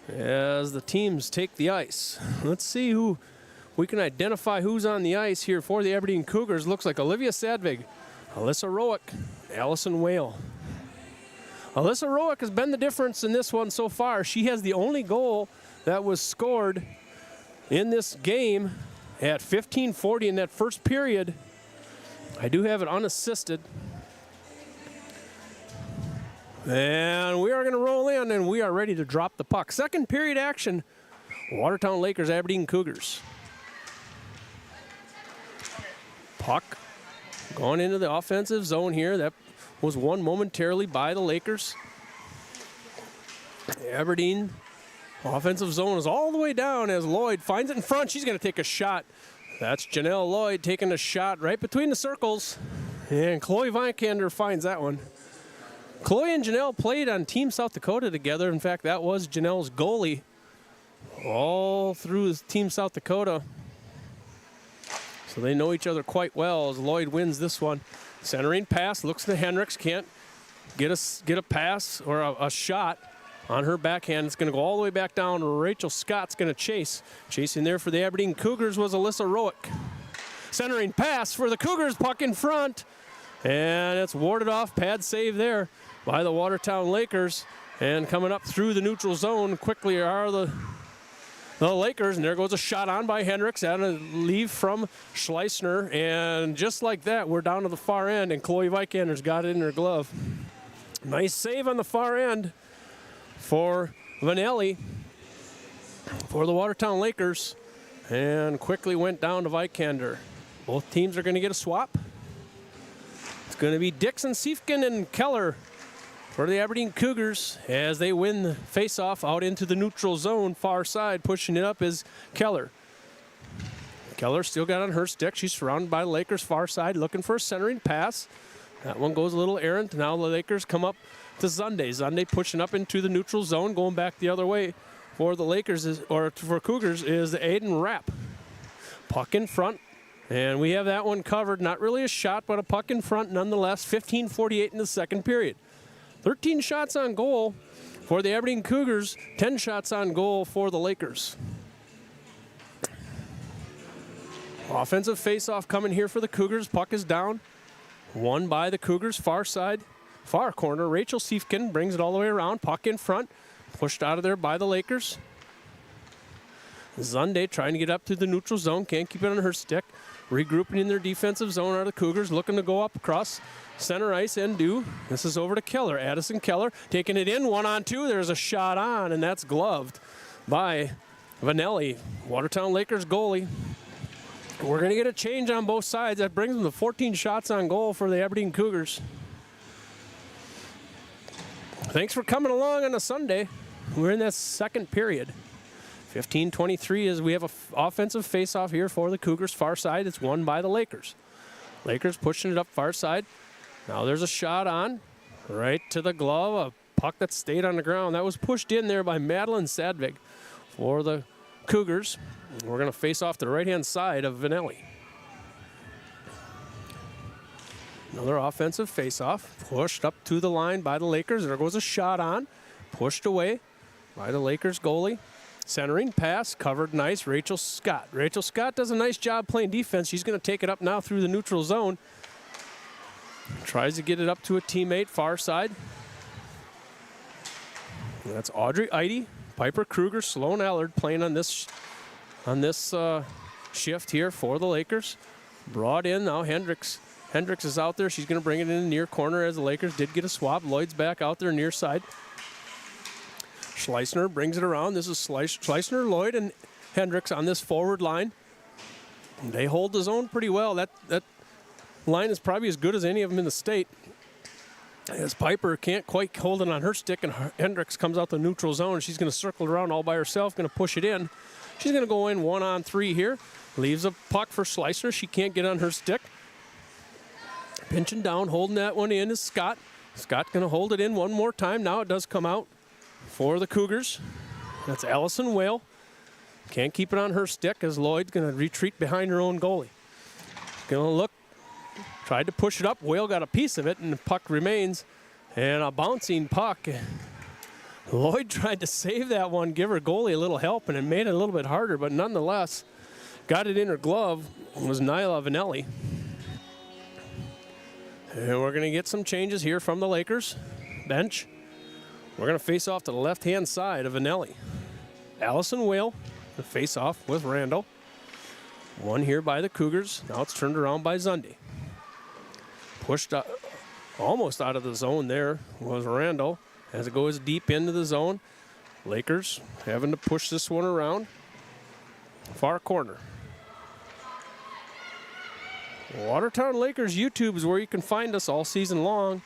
as the teams take the ice. Let's see who we can identify who's on the ice here for the Aberdeen Cougars. Looks like Olivia Sadvig, Alyssa Roick, Allison Whale. Alyssa Roick has been the difference in this one so far. She has the only goal that was scored in this game at 15:40 in that first period. I do have it unassisted. And we are going to roll in, and we are ready to drop the puck. Second period action, Watertown Lakers, Aberdeen Cougars. Puck going into the offensive zone here. That was won momentarily by the Lakers. Aberdeen offensive zone is all the way down as Lloyd finds it in front. She's going to take a shot. That's Janelle Lloyd taking a shot right between the circles. And Chloe Vikander finds that one. Chloe and Janelle played on Team South Dakota together. In fact, that was Janelle's goalie all through Team South Dakota. So they know each other quite well as Lloyd wins this one. Centering pass, looks to Hendricks, can't get a pass or a shot on her backhand. It's going to go all the way back down. Rachel Scott's going to chase. Chasing there for the Aberdeen Cougars was Alyssa Roick. Centering pass for the Cougars, puck in front. And it's warded off, pad save there by the Watertown Lakers. And coming up through the neutral zone quickly are the Lakers. And there goes a shot on by Hendricks and a leave from Schleisner. And just like that, we're down to the far end, and Chloe Vikander's got it in her glove. Nice save on the far end for Vanelli for the Watertown Lakers. And quickly went down to Vikander. Both teams are going to get a swap. It's going to be Dixon, Siefken, and Keller for the Aberdeen Cougars as they win the face-off out into the neutral zone. Far side, pushing it up is Keller. Keller still got on her stick. She's surrounded by the Lakers far side, looking for a centering pass. That one goes a little errant. Now the Lakers come up to Zunde. Zunde pushing up into the neutral zone, going back the other way for the Lakers, or for Cougars, is Aiden Rapp. Puck in front. And we have that one covered. Not really a shot, but a puck in front nonetheless. 15:48 in the second period. 13 shots on goal for the Aberdeen Cougars. 10 shots on goal for the Lakers. Offensive faceoff coming here for the Cougars. Puck is down. Won by the Cougars, far side. far corner. Rachel Siefkin brings it all the way around. Puck in front. Pushed out of there by the Lakers. Zunde trying to get up to the neutral zone. Can't keep it on her stick. Regrouping in their defensive zone are the Cougars. Looking to go up across center ice and do. This is over to Keller. Addison Keller taking it in. 1-on-2. There's a shot on, and that's gloved by Vanelli, Watertown Lakers goalie. We're going to get a change on both sides. That brings them to 14 shots on goal for the Aberdeen Cougars. Thanks for coming along on a Sunday. We're in that second period. 15-23 as we have an offensive face-off here for the Cougars. Far side, it's won by the Lakers. Lakers pushing it up far side. Now there's a shot on, right to the glove, a puck that stayed on the ground. That was pushed in there by Madeline Sadvig for the Cougars. We're going to face off the right-hand side of Vanelli. Another offensive face-off, pushed up to the line by the Lakers. There goes a shot on, pushed away by the Lakers goalie. Centering, pass, covered nice, Rachel Scott. Rachel Scott does a nice job playing defense. She's going to take it up now through the neutral zone. Tries to get it up to a teammate, far side. That's Audrey Eide, Piper Kruger, Sloan Allard playing on this shift here for the Lakers. Brought in now, Hendricks. Hendricks is out there. She's going to bring it in the near corner as the Lakers did get a swap. Lloyd's back out there near side. Schleisner brings it around. This is Schleisner, Lloyd, and Hendricks on this forward line. They hold the zone pretty well. That line is probably as good as any of them in the state. As Piper can't quite hold it on her stick, and Hendricks comes out the neutral zone. She's going to circle around all by herself, going to push it in. She's going to go in 1-on-3 here. Leaves a puck for Schleisner. She can't get on her stick. Pinching down, holding that one in is Scott. Scott going to hold it in one more time. Now it does come out for the Cougars. That's Allison Whale. Can't keep it on her stick as Lloyd's going to retreat behind her own goalie. Going to look. Tried to push it up. Whale got a piece of it, and the puck remains. And a bouncing puck. Lloyd tried to save that one, give her goalie a little help, and it made it a little bit harder, but nonetheless, got it in her glove. It was Nyla Vanelli. And we're going to get some changes here from the Lakers bench. We're going to face off to the left-hand side of Vanelli. Allison Whale to face off with Randall. One here by the Cougars. Now it's turned around by Zunde. Pushed out, almost out of the zone there was Randall as it goes deep into the zone. Lakers having to push this one around. Far corner. Watertown Lakers YouTube is where you can find us all season long.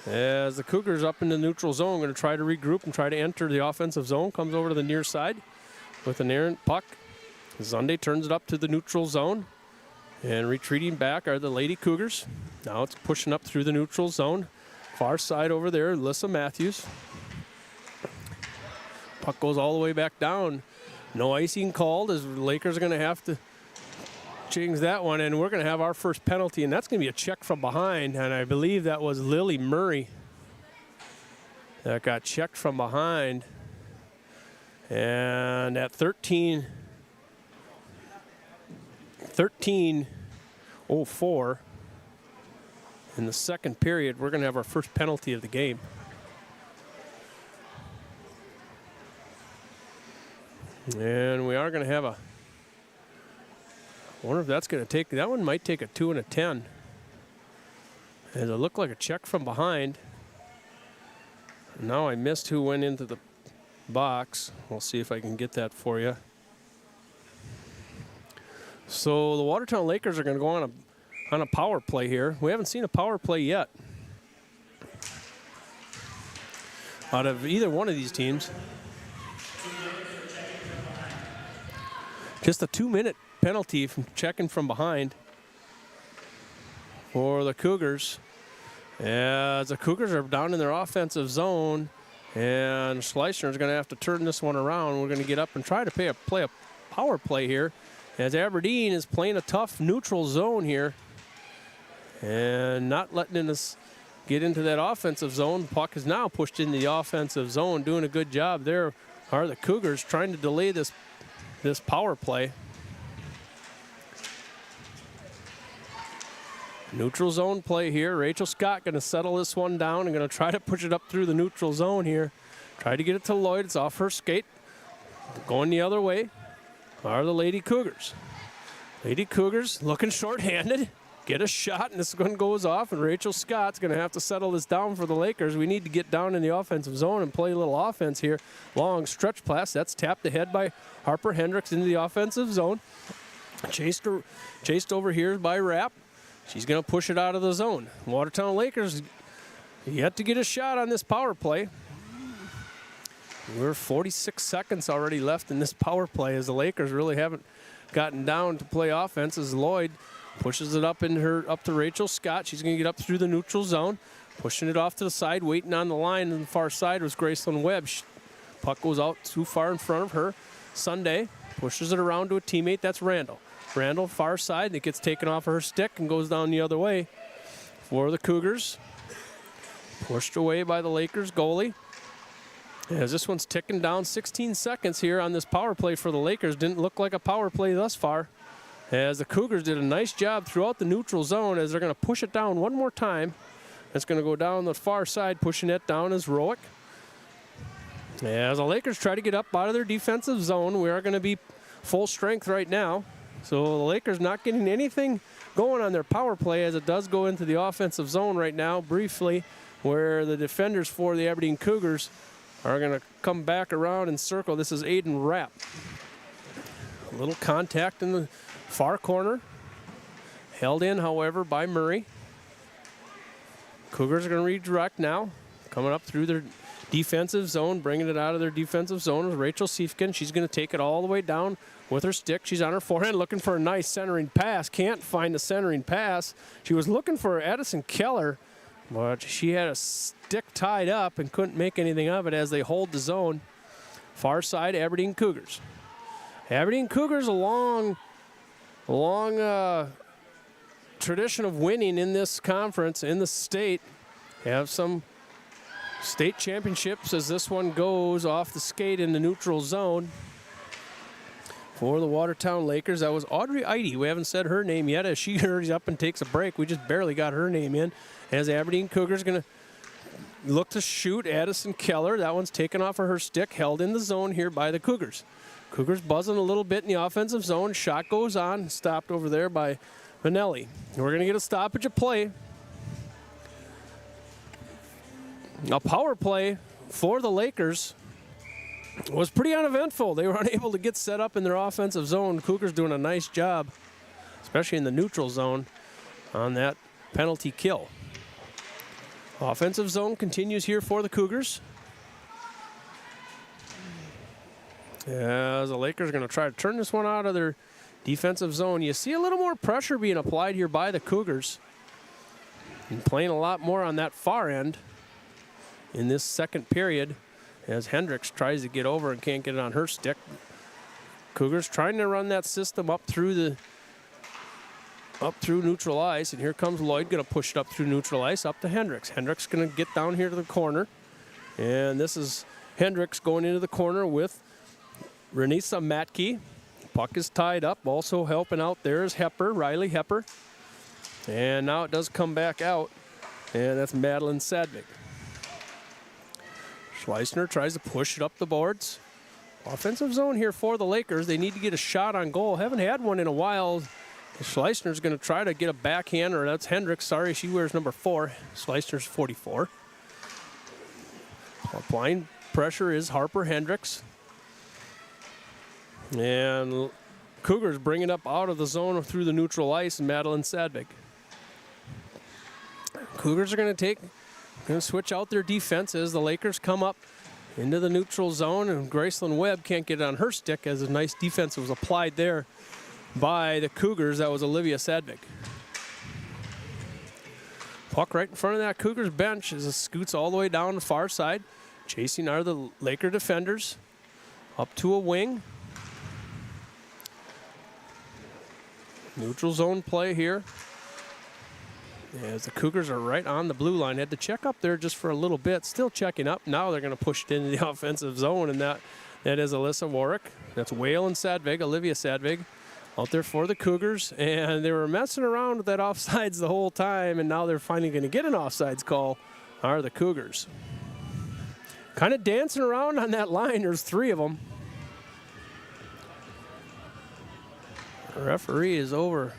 As the Cougars up in the neutral zone, going to try to regroup and try to enter the offensive zone. Comes over to the near side with an errant puck. Zunde turns it up to the neutral zone. And retreating back are the Lady Cougars. Now it's pushing up through the neutral zone. Far side over there, Alyssa Matthews. Puck goes all the way back down. No icing called as the Lakers are going to have to change that one, and we're going to have our first penalty, and that's going to be a check from behind, and I believe that was Lily Murray that got checked from behind. And at 13:04 in the second period, we're going to have our first penalty of the game. And we are going to have a, I wonder if that's going to take, that one might take a 2 and a 10. As it looked like a check from behind. Now I missed who went into the box. We'll see if I can get that for you. So the Watertown Lakers are going to go on a power play here. We haven't seen a power play yet out of either one of these teams. Just a 2-minute penalty from checking from behind for the Cougars. As the Cougars are down in their offensive zone, and Schleisner is going to have to turn this one around. We're going to get up and try to play a power play here, as Aberdeen is playing a tough neutral zone here and not letting us get into that offensive zone. The puck is now pushed into the offensive zone, doing a good job there are the Cougars trying to delay this power play. Neutral zone play here. Rachel Scott going to settle this one down and going to try to push it up through the neutral zone here. Try to get it to Lloyd. It's off her skate. Going the other way are the Lady Cougars. Lady Cougars looking short-handed. Get a shot, and this one goes off, and Rachel Scott's going to have to settle this down for the Lakers. We need to get down in the offensive zone and play a little offense here. Long stretch pass. That's tapped ahead by Harper Hendricks into the offensive zone. Chased over here by Rapp. She's going to push it out of the zone. Watertown Lakers yet to get a shot on this power play. We're 46 seconds already left in this power play as the Lakers really haven't gotten down to play offense as Lloyd pushes it up to Rachel Scott. She's going to get up through the neutral zone, pushing it off to the side, waiting on the line. On the far side was Graceland Webb. Puck goes out too far in front of her. Sunday pushes it around to a teammate. That's Randall. Randall, far side, that gets taken off of her stick and goes down the other way for the Cougars. Pushed away by the Lakers goalie. As this one's ticking down, 16 seconds here on this power play for the Lakers. Didn't look like a power play thus far, as the Cougars did a nice job throughout the neutral zone as they're going to push it down one more time. It's going to go down the far side. Pushing it down is Roick. As the Lakers try to get up out of their defensive zone, we are going to be full strength right now. So the Lakers not getting anything going on their power play as it does go into the offensive zone right now briefly, where the defenders for the Aberdeen Cougars are going to come back around and circle. This is Aiden Rapp. A little contact in the far corner. Held in, however, by Murray. Cougars are going to redirect now. Coming up through their defensive zone, bringing it out of their defensive zone is Rachel Siefkin. She's going to take it all the way down with her stick. She's on her forehand looking for a nice centering pass. Can't find the centering pass. She was looking for Addison Keller, but she had a stick tied up and couldn't make anything of it as they hold the zone. Far side, Aberdeen Cougars. Aberdeen Cougars, a long tradition of winning in this conference, in the state. Have some state championships as this one goes off the skate in the neutral zone. For the Watertown Lakers, that was Audrey Eide. We haven't said her name yet as she hurries up and takes a break. We just barely got her name in. As Aberdeen Cougars going to look to shoot Addison Keller. That one's taken off of her stick, held in the zone here by the Cougars. Cougars buzzing a little bit in the offensive zone. Shot goes on, stopped over there by Vanelli. We're going to get a stoppage of play. A power play for the Lakers was pretty uneventful. They were unable to get set up in their offensive zone. Cougars doing a nice job, especially in the neutral zone, on that penalty kill. Offensive zone continues here for the Cougars. As the Lakers are going to try to turn this one out of their defensive zone. You see a little more pressure being applied here by the Cougars, and playing a lot more on that far end in this second period as Hendricks tries to get over and can't get it on her stick. Cougars trying to run that system up through neutral ice, and here comes Lloyd, going to push it up through neutral ice up to Hendricks. Hendricks going to get down here to the corner, and this is Hendricks going into the corner with Renisa Matke. Puck is tied up. Also helping out there is Riley Hepper. And now it does come back out, and that's Madeline Sadvik. Schleissner tries to push it up the boards. Offensive zone here for the Lakers. They need to get a shot on goal. Haven't had one in a while. Schleissner's going to try to get a backhand, or that's Hendricks. Sorry, she wears number 4. Schleissner's 44. Applying pressure is Harper Hendricks. And Cougars bring it up out of the zone through the neutral ice, and Madeline Sadvik. Cougars are going to switch out their defense as the Lakers come up into the neutral zone, and Graceland Webb can't get it on her stick as a nice defense was applied there by the Cougars. That was Olivia Sadvik. Puck right in front of that Cougars bench as it scoots all the way down the far side. Chasing are the Laker defenders up to a wing. Neutral zone play here. As the Cougars are right on the blue line. Had to check up there just for a little bit. Still checking up. Now they're going to push it into the offensive zone, and that is Alyssa Warwick. That's Whale and Sadvig, Olivia Sadvig. out there for the Cougars, and they were messing around with that offsides the whole time, and now they're finally going to get an offsides call, are the Cougars. Kind of dancing around on that line. There's 3 of them. The referee is over.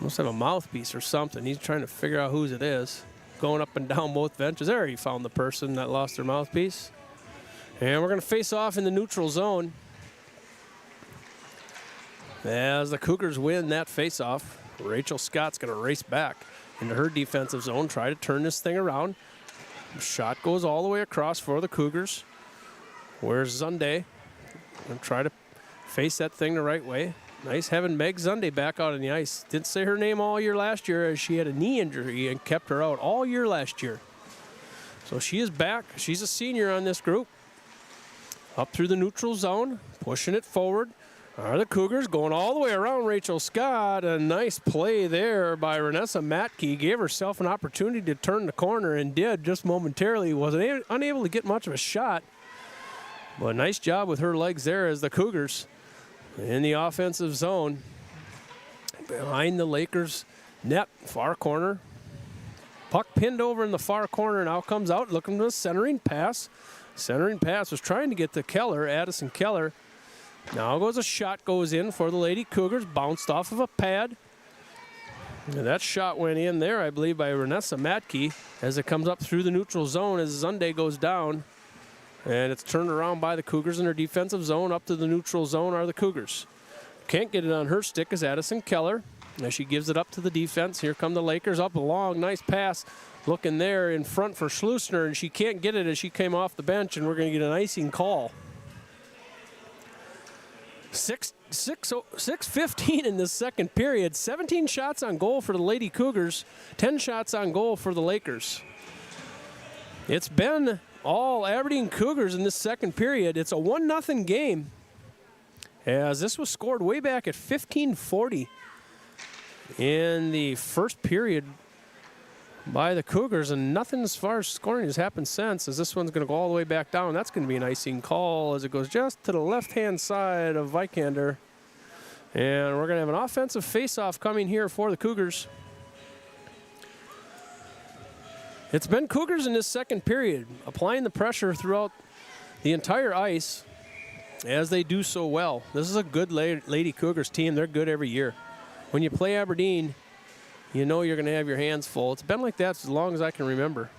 Must have a mouthpiece or something. He's trying to figure out whose it is. Going up and down both benches. There, he found the person that lost their mouthpiece. And we're going to face off in the neutral zone as the Cougars win that face-off. Rachel Scott's going to race back into her defensive zone, try to turn this thing around. Shot goes all the way across for the Cougars. Where's Zunde? Going to try to face that thing the right way. Nice having Meg Zunde back out on the ice. Didn't say her name all year last year as she had a knee injury and kept her out all year last year. So she is back. She's a senior on this group. Up through the neutral zone, pushing it forward. Are the Cougars going all the way around Rachel Scott. A nice play there by Renessa Matke. Gave herself an opportunity to turn the corner and did just momentarily. Wasn't unable to get much of a shot. But nice job with her legs there as the Cougars in the offensive zone. Behind the Lakers net, far corner. Puck pinned over in the far corner, now comes out looking for a centering pass. Centering pass was trying to get to Keller, Addison Keller. Now goes a shot, goes in for the Lady Cougars, bounced off of a pad. And that shot went in there, I believe, by Renessa Matke as it comes up through the neutral zone as Zunde goes down. And it's turned around by the Cougars in their defensive zone. Up to the neutral zone are the Cougars. Can't get it on her stick is Addison Keller. As she gives it up to the defense. Here come the Lakers up along. Nice pass. Looking there in front for Schlusner, and she can't get it as she came off the bench, and we're going to get an icing call. 6:15 in the second period. 17 shots on goal for the Lady Cougars. 10 shots on goal for the Lakers. It's been all Aberdeen Cougars in this second period. It's a 1-0 game, as this was scored way back at 15:40 in the first period by the Cougars, and nothing as far as scoring has happened since, as this one's going to go all the way back down. That's going to be an icing call as it goes just to the left-hand side of Vikander. And we're going to have an offensive face-off coming here for the Cougars. It's been Cougars in this second period, applying the pressure throughout the entire ice as they do so well. This is a good Lady Cougars team. They're good every year. When you play Aberdeen, you know you're going to have your hands full. It's been like that as long as I can remember.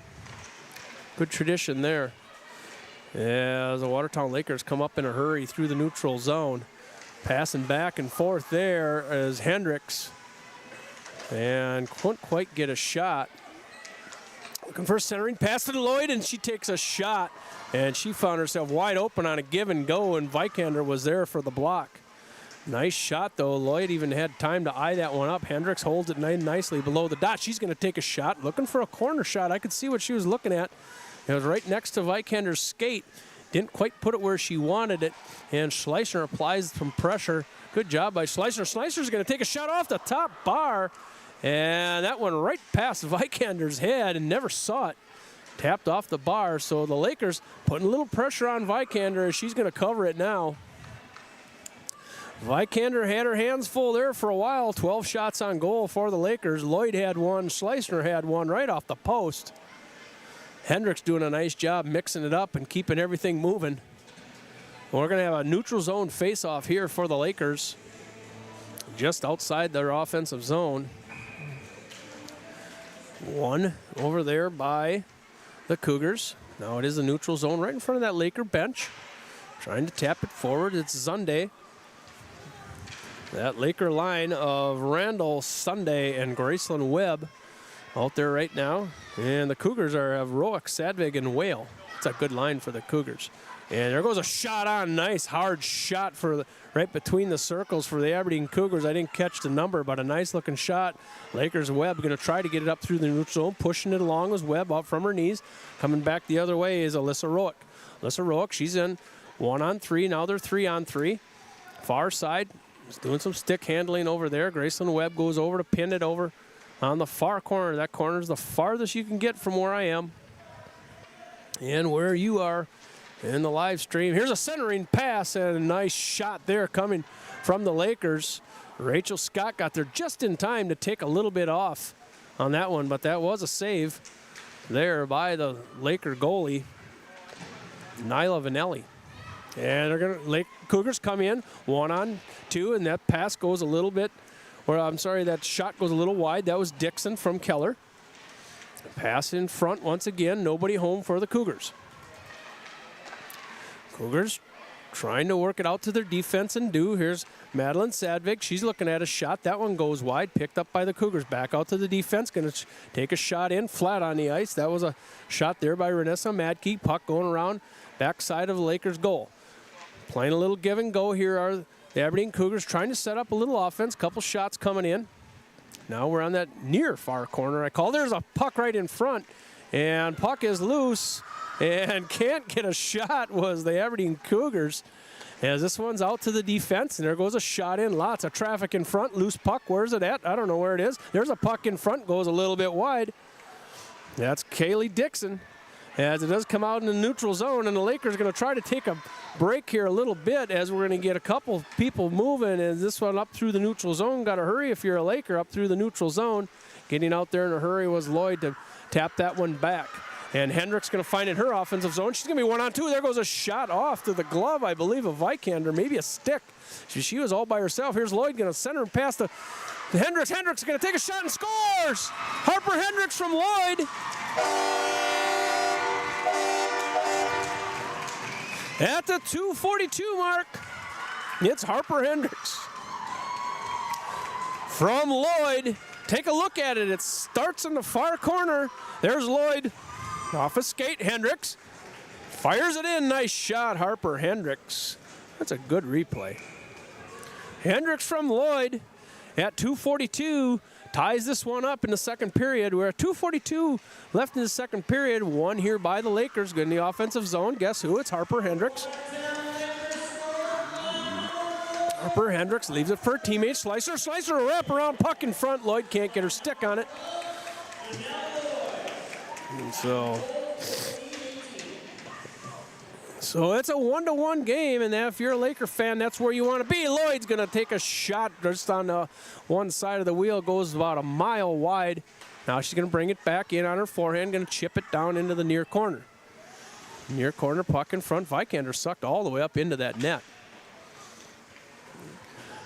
Good tradition there. As the Watertown Lakers come up in a hurry through the neutral zone. Passing back and forth there as Hendricks. And couldn't quite get a shot. Looking for a centering pass to Lloyd, and she takes a shot. And she found herself wide open on a give and go, and Vikander was there for the block. Nice shot, though. Lloyd even had time to eye that one up. Hendricks holds it nicely below the dot. She's going to take a shot, looking for a corner shot. I could see what she was looking at. It was right next to Vikander's skate. Didn't quite put it where she wanted it, and Schleicher applies some pressure. Good job by Schleicher. Schleicher's going to take a shot off the top bar, and that went right past Vikander's head and never saw it. Tapped off the bar, so the Lakers putting a little pressure on Vikander as she's going to cover it now. Vikander had her hands full there for a while. 12 shots on goal for the Lakers. Lloyd had one. Schleicher had one right off the post. Hendricks doing a nice job mixing it up and keeping everything moving. We're going to have a neutral zone face-off here for the Lakers, just outside their offensive zone. One over there by the Cougars. Now it is a neutral zone right in front of that Laker bench. Trying to tap it forward. It's Zunde. That Laker line of Randall, Sunday, and Graceland Webb out there right now. And the Cougars have Roick, Sadvig, and Whale. It's a good line for the Cougars. And there goes a shot on. Nice hard shot for right between the circles for the Aberdeen Cougars. I didn't catch the number, but a nice looking shot. Lakers Webb going to try to get it up through the neutral zone. Pushing it along was Webb out from her knees. Coming back the other way is Alyssa Roick. Alyssa Roick, she's in 1-on-3. Now they're 3-on-3. Far side. Doing some stick handling over there. Graceland Webb goes over to pin it over on the far corner. That corner is the farthest you can get from where I am. And where you are in the live stream. Here's a centering pass and a nice shot there coming from the Lakers. Rachel Scott got there just in time to take a little bit off on that one, but that was a save there by the Laker goalie, Nyla Vanelli. And they're gonna Cougars come in 1-on-2, and that pass goes a little bit, or I'm sorry, that shot goes a little wide. That was Dixon from Keller. Pass in front once again. Nobody home for the Cougars. Cougars trying to work it out to their defense and do. Here's Madeline Sadvig. She's looking at a shot. That one goes wide, picked up by the Cougars. Back out to the defense. Going to take a shot in, flat on the ice. That was a shot there by Renessa Madke. Puck going around backside of the Lakers' goal. Playing a little give and go here are the Aberdeen Cougars trying to set up a little offense. Couple shots coming in. Now we're on that near far corner, I call. There's a puck right in front, and puck is loose, and can't get a shot was the Aberdeen Cougars. As this one's out to the defense, and there goes a shot in. Lots of traffic in front. Loose puck. Where's it at? I don't know where it is. There's a puck in front. Goes a little bit wide. That's Kaylee Dixon. As it does come out in the neutral zone, and the Lakers are going to try to take a break here a little bit as we're going to get a couple people moving. And this one up through the neutral zone. Got to hurry if you're a Laker up through the neutral zone. Getting out there in a hurry was Lloyd to tap that one back. And Hendricks going to find in her offensive zone. She's going to be 1-on-2. There goes a shot off to the glove, I believe, of Vikander, maybe a stick. She was all by herself. Here's Lloyd going to send her past the Hendricks. Hendricks is going to take a shot and scores. Harper Hendricks from Lloyd. At the 2:42 mark, it's Harper Hendricks. From Lloyd, take a look at it. It starts in the far corner. There's Lloyd. Off a skate, Hendricks. Fires it in. Nice shot, Harper Hendricks. That's a good replay. Hendricks from Lloyd at 2:42 ties this one up in the second period. We're at 2:42 left in the second period. One here by the Lakers. Good in the offensive zone. Guess who? It's Harper Hendricks. Harper Hendricks leaves it for a teammate. Slicer, a wraparound puck in front. Lloyd can't get her stick on it. And so it's a 1-1 game, and if you're a Laker fan, that's where you want to be. Lloyd's going to take a shot just on the one side of the wheel. Goes about a mile wide. Now she's going to bring it back in on her forehand, going to chip it down into the near corner. Near corner puck in front. Vikander sucked all the way up into that net.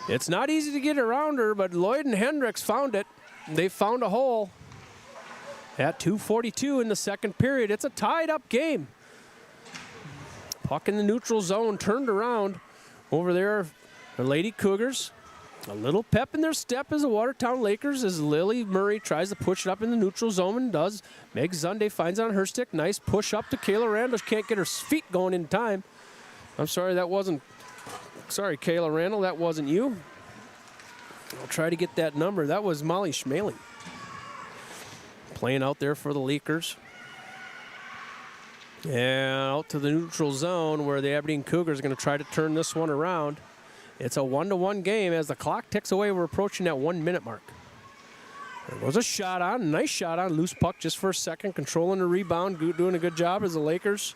It's not easy to get around her, but Lloyd and Hendricks found it. They found a hole. At 2:42 in the second period, it's a tied-up game. Puck in the neutral zone, turned around. Over there, the Lady Cougars. A little pep in their step as the Watertown Lakers as Lily Murray tries to push it up in the neutral zone and does. Meg Zunde finds it on her stick. Nice push up to Kayla Randall. She can't get her feet going in time. I'm sorry, that wasn't... Sorry, Kayla Randall, that wasn't you. I'll try to get that number. That was Molly Schmaling. Playing out there for the Lakers. And out to the neutral zone where the Aberdeen Cougars are going to try to turn this one around. It's a 1-1 game as the clock ticks away. We're approaching that 1 minute mark. There goes a shot on. Nice shot on. Loose puck just for a second. Controlling the rebound. Doing a good job as the Lakers.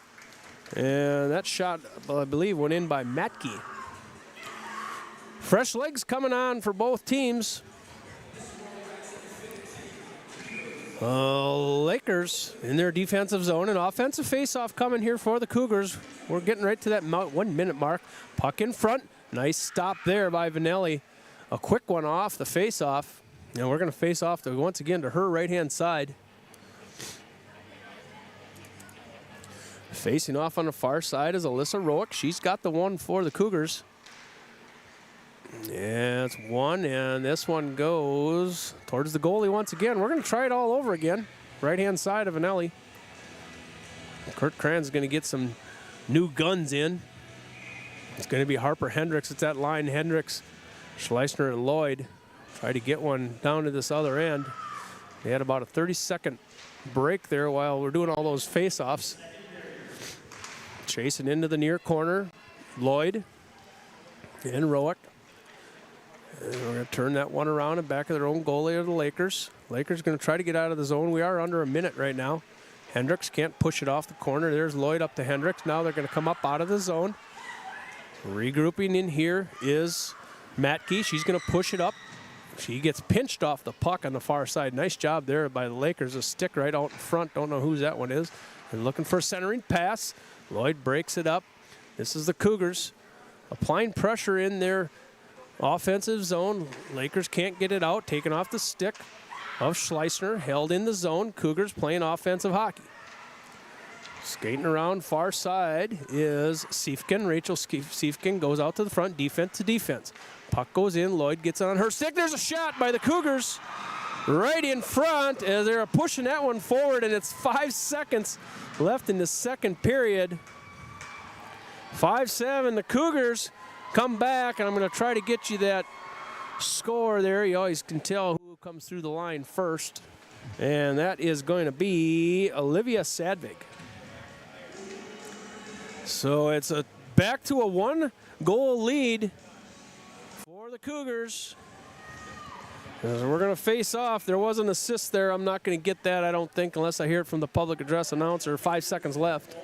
And that shot, I believe, went in by Matke. Fresh legs coming on for both teams. Lakers in their defensive zone. An offensive face-off coming here for the Cougars. We're getting right to that 1 minute mark. Puck in front. Nice stop there by Vanelli. A quick one off the face-off. And we're going to face off once again to her right-hand side. Facing off on the far side is Alyssa Roick. She's got the one for the Cougars. Yeah, it's one, and this one goes towards the goalie once again. We're going to try it all over again. Right-hand side of Vanelli. Kurt Kranz going to get some new guns in. It's going to be Harper Hendricks. It's that line, Hendricks, Schleissner, and Lloyd. Try to get one down to this other end. They had about a 30-second break there while we're doing all those face-offs. Chasing into the near corner, Lloyd and Roick. And we're going to turn that one around and back of their own goalie of the Lakers. Lakers going to try to get out of the zone. We are under a minute right now. Hendricks can't push it off the corner. There's Lloyd up to Hendricks. Now they're going to come up out of the zone. Regrouping in here is Matke. She's going to push it up. She gets pinched off the puck on the far side. Nice job there by the Lakers. A stick right out in front. Don't know whose that one is. They're looking for a centering pass. Lloyd breaks it up. This is the Cougars applying pressure in their offensive zone. Lakers can't get it out. Taken off the stick of Schleisner. Held in the zone. Cougars playing offensive hockey. Skating around far side is Siefken. Rachel Siefken goes out to the front. Defense to defense. Puck goes in. Lloyd gets on her stick. There's a shot by the Cougars right in front as they're pushing that one forward, and it's 5 seconds left in the second period. 5-7. The Cougars come back, and I'm going to try to get you that score there. You always can tell who comes through the line first, and that is going to be Olivia Sadvig. So it's back to a 1-goal lead for the Cougars. As we're going to face off. There was an assist there. I'm not going to get that, I don't think, unless I hear it from the public address announcer. 5 seconds left.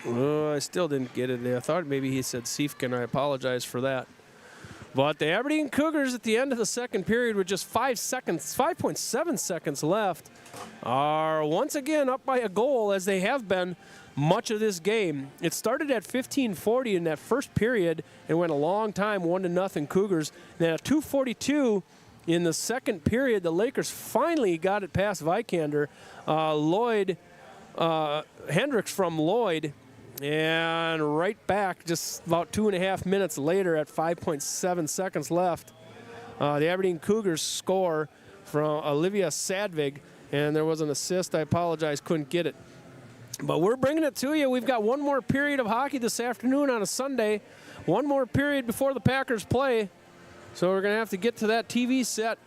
Oh, I still didn't get it there. I thought maybe he said Siefken. I apologize for that. But the Aberdeen Cougars at the end of the second period with just 5.7 seconds left, are once again up by a goal, as they have been much of this game. It started at 15:40 in that first period and went a long time, 1-0 Cougars. Then at 2:42 in the second period, the Lakers finally got it past Vikander. Hendricks from Lloyd. And right back just about 2.5 minutes later at 5.7 seconds left, the Aberdeen Cougars score from Olivia Sadvig, and there was an assist. I apologize, couldn't get it. But we're bringing it to you. We've got one more period of hockey this afternoon on a Sunday. One more period before the Packers play. So we're going to have to get to that TV set.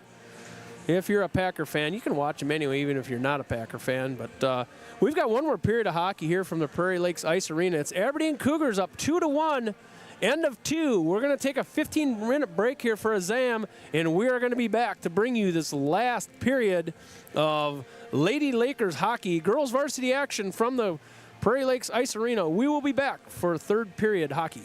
If you're a Packer fan, you can watch them anyway, even if you're not a Packer fan. But we've got one more period of hockey here from the Prairie Lakes Ice Arena. It's Aberdeen Cougars up 2-1, end of 2. We're going to take a 15-minute break here for a ZAM, and we are going to be back to bring you this last period of Lady Lakers hockey, girls varsity action from the Prairie Lakes Ice Arena. We will be back for third period hockey.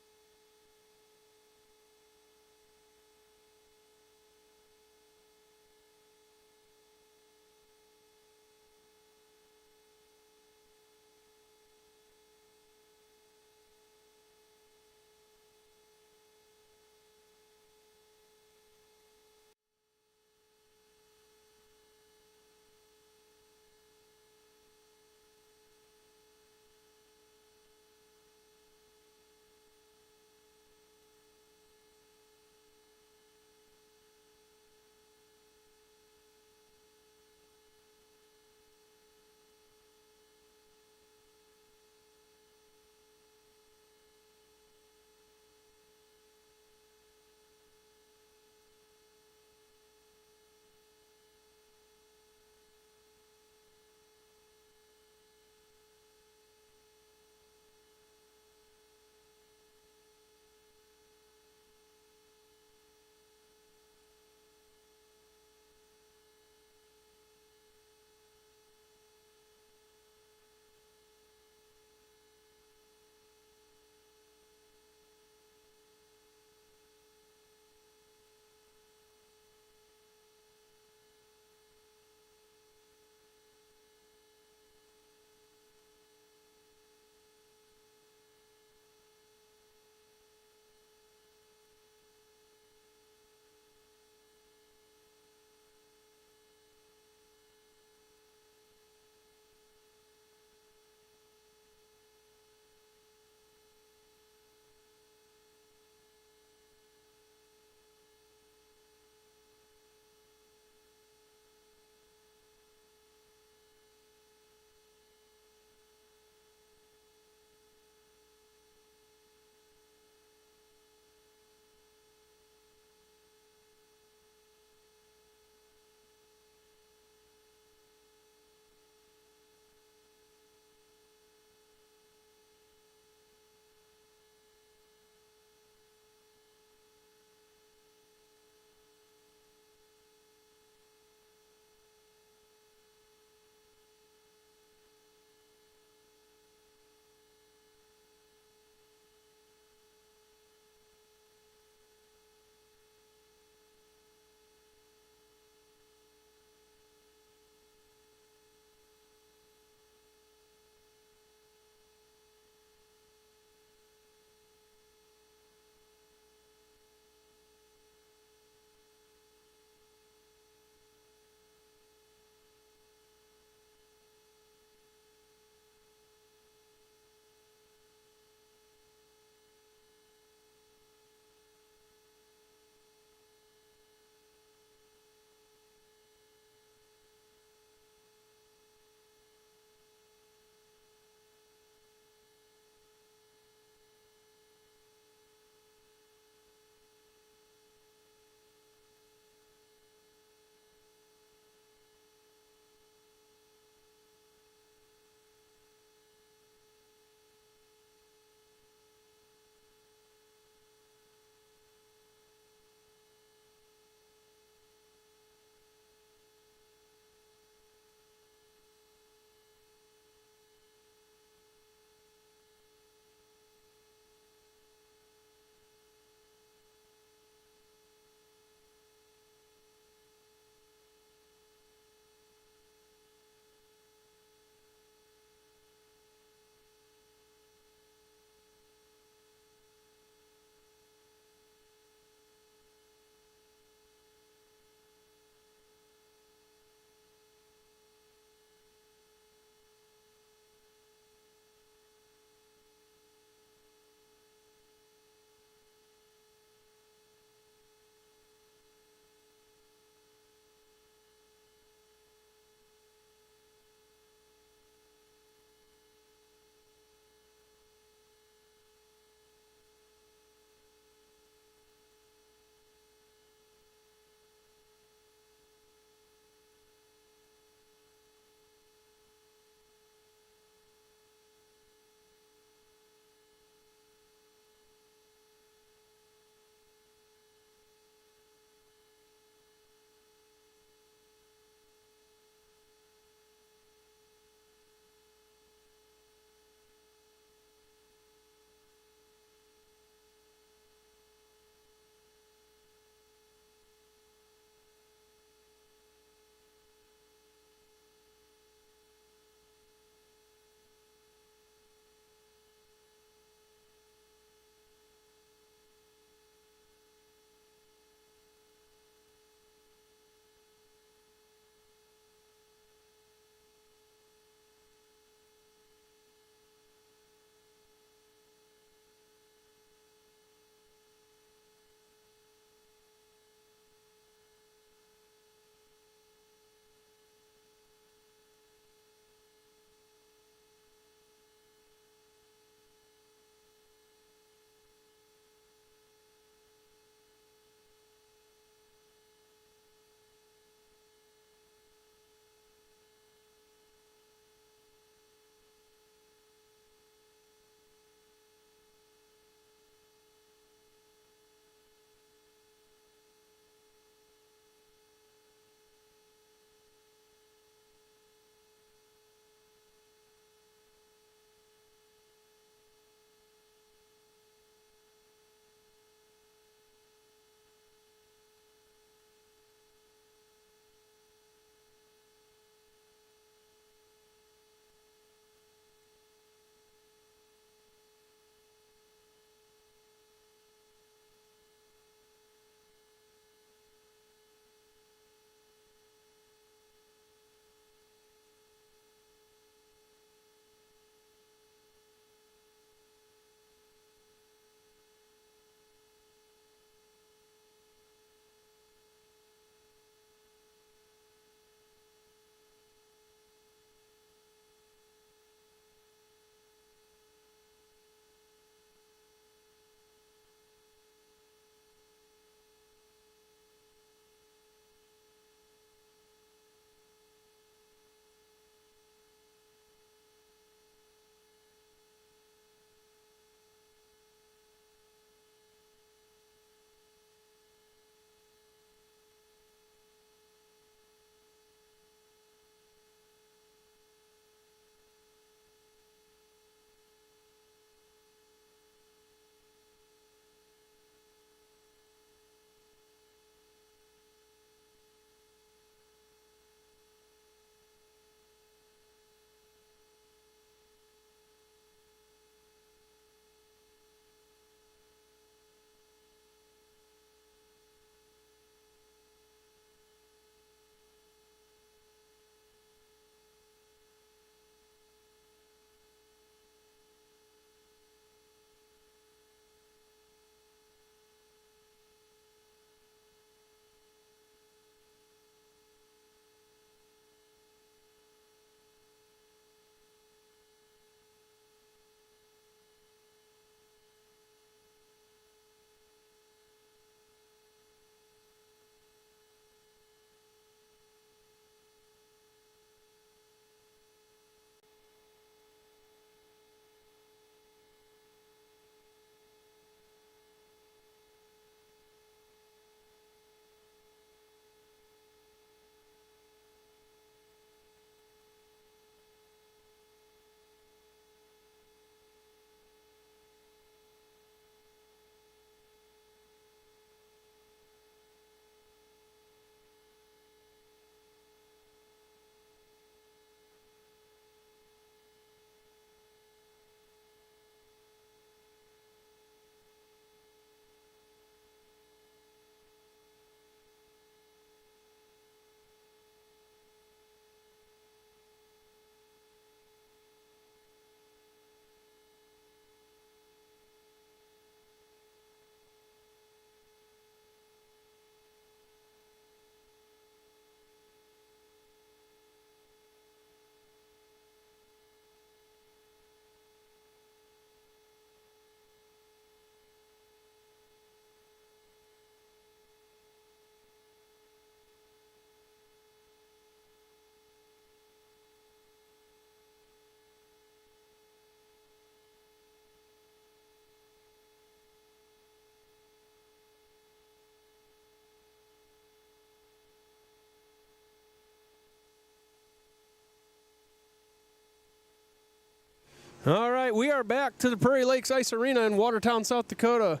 All right, we are back to the Prairie Lakes Ice Arena in Watertown, South Dakota.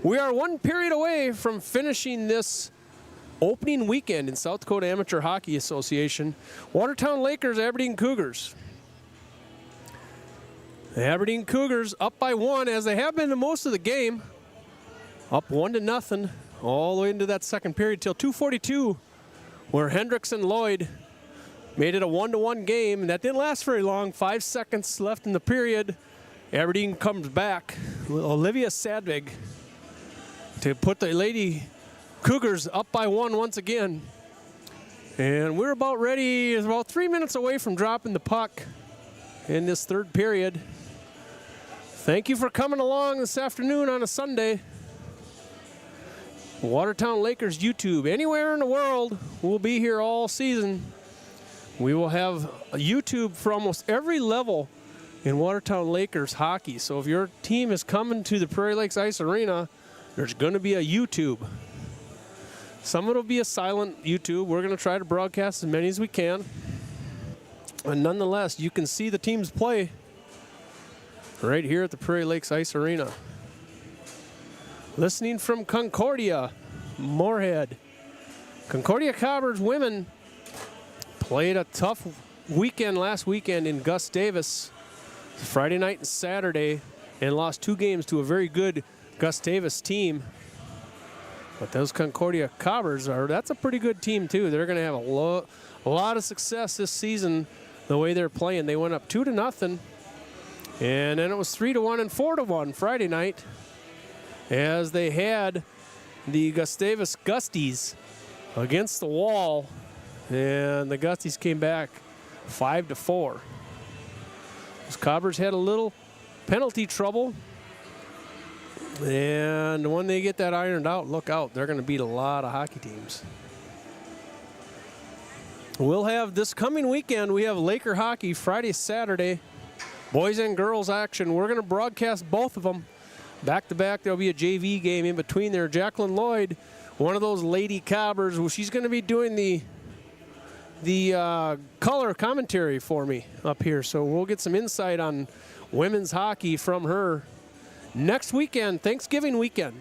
We are one period away from finishing this opening weekend in South Dakota Amateur Hockey Association. Watertown Lakers, Aberdeen Cougars. The Aberdeen Cougars up by 1, as they have been to most of the game. Up 1-0 all the way into that second period till 2:42, where Hendricks and Lloyd made it a 1-1 game, and that didn't last very long. 5 seconds left in the period. Aberdeen comes back with Olivia Sadvig to put the Lady Cougars up by 1 once again. And we're about ready, about 3 minutes away from dropping the puck in this third period. Thank you for coming along this afternoon on a Sunday. Watertown Lakers YouTube. Anywhere in the world, we'll be here all season. We will have a YouTube for almost every level in Watertown Lakers hockey. So if your team is coming to the Prairie Lakes Ice Arena, there's going to be a YouTube. Some of it will be a silent YouTube. We're going to try to broadcast as many as we can. And nonetheless, you can see the teams play right here at the Prairie Lakes Ice Arena. Listening from Concordia, Moorhead. Concordia Cougars women played a tough weekend last weekend in Gus Davis, Friday night and Saturday, and lost 2 games to a very good Gus Davis team. But those Concordia Cougars that's a pretty good team too. They're going to have a lot of success this season the way they're playing. They went up 2-0, and then it was 3-1 and 4-1 Friday night, as they had the Gustavus Gusties against the wall, and the Gusties came back 5-4. Those Cougars had a little penalty trouble, and when they get that ironed out, look out, they're going to beat a lot of hockey teams. We'll have this coming weekend, we have Laker hockey Friday, Saturday, boys and girls action. We're going to broadcast both of them back to back. There'll be a JV game in between there. Jacqueline Lloyd, one of those Lady Cougars, well, she's going to be doing the color commentary for me up here. So we'll get some insight on women's hockey from her next weekend, Thanksgiving weekend,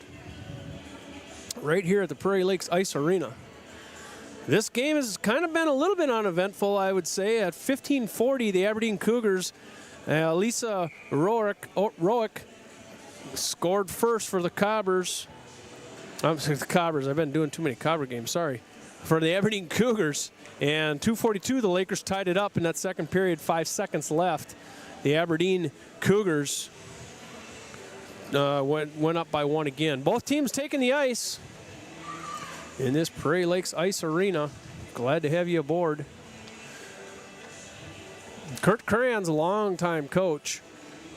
right here at the Prairie Lakes Ice Arena. This game has kind of been a little bit uneventful, I would say. At 15:40, the Aberdeen Cougars, Lisa Roick scored first for the Cougars. I'm sorry, the Cougars. I've been doing too many Cougar games. Sorry. For the Aberdeen Cougars. And 2:42, the Lakers tied it up in that second period. 5 seconds left. The Aberdeen Cougars went up by 1 again. Both teams taking the ice in this Prairie Lakes Ice Arena. Glad to have you aboard. Kurt Cran's a longtime coach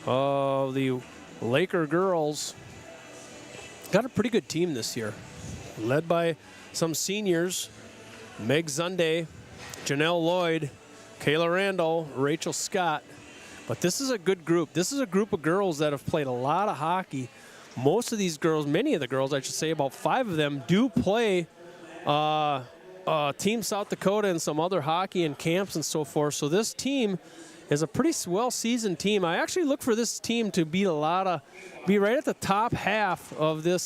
of the Laker girls. Got a pretty good team this year, led by some seniors: Meg Zunde, Janelle Lloyd, Kayla Randall, Rachel Scott. But this is a good group. This is a group of girls that have played a lot of hockey. Most of these girls, many of the girls, I should say, about 5 of them do play Team South Dakota and some other hockey and camps and so forth. So this team is a pretty well-seasoned team. I actually look for this team to be right at the top half of this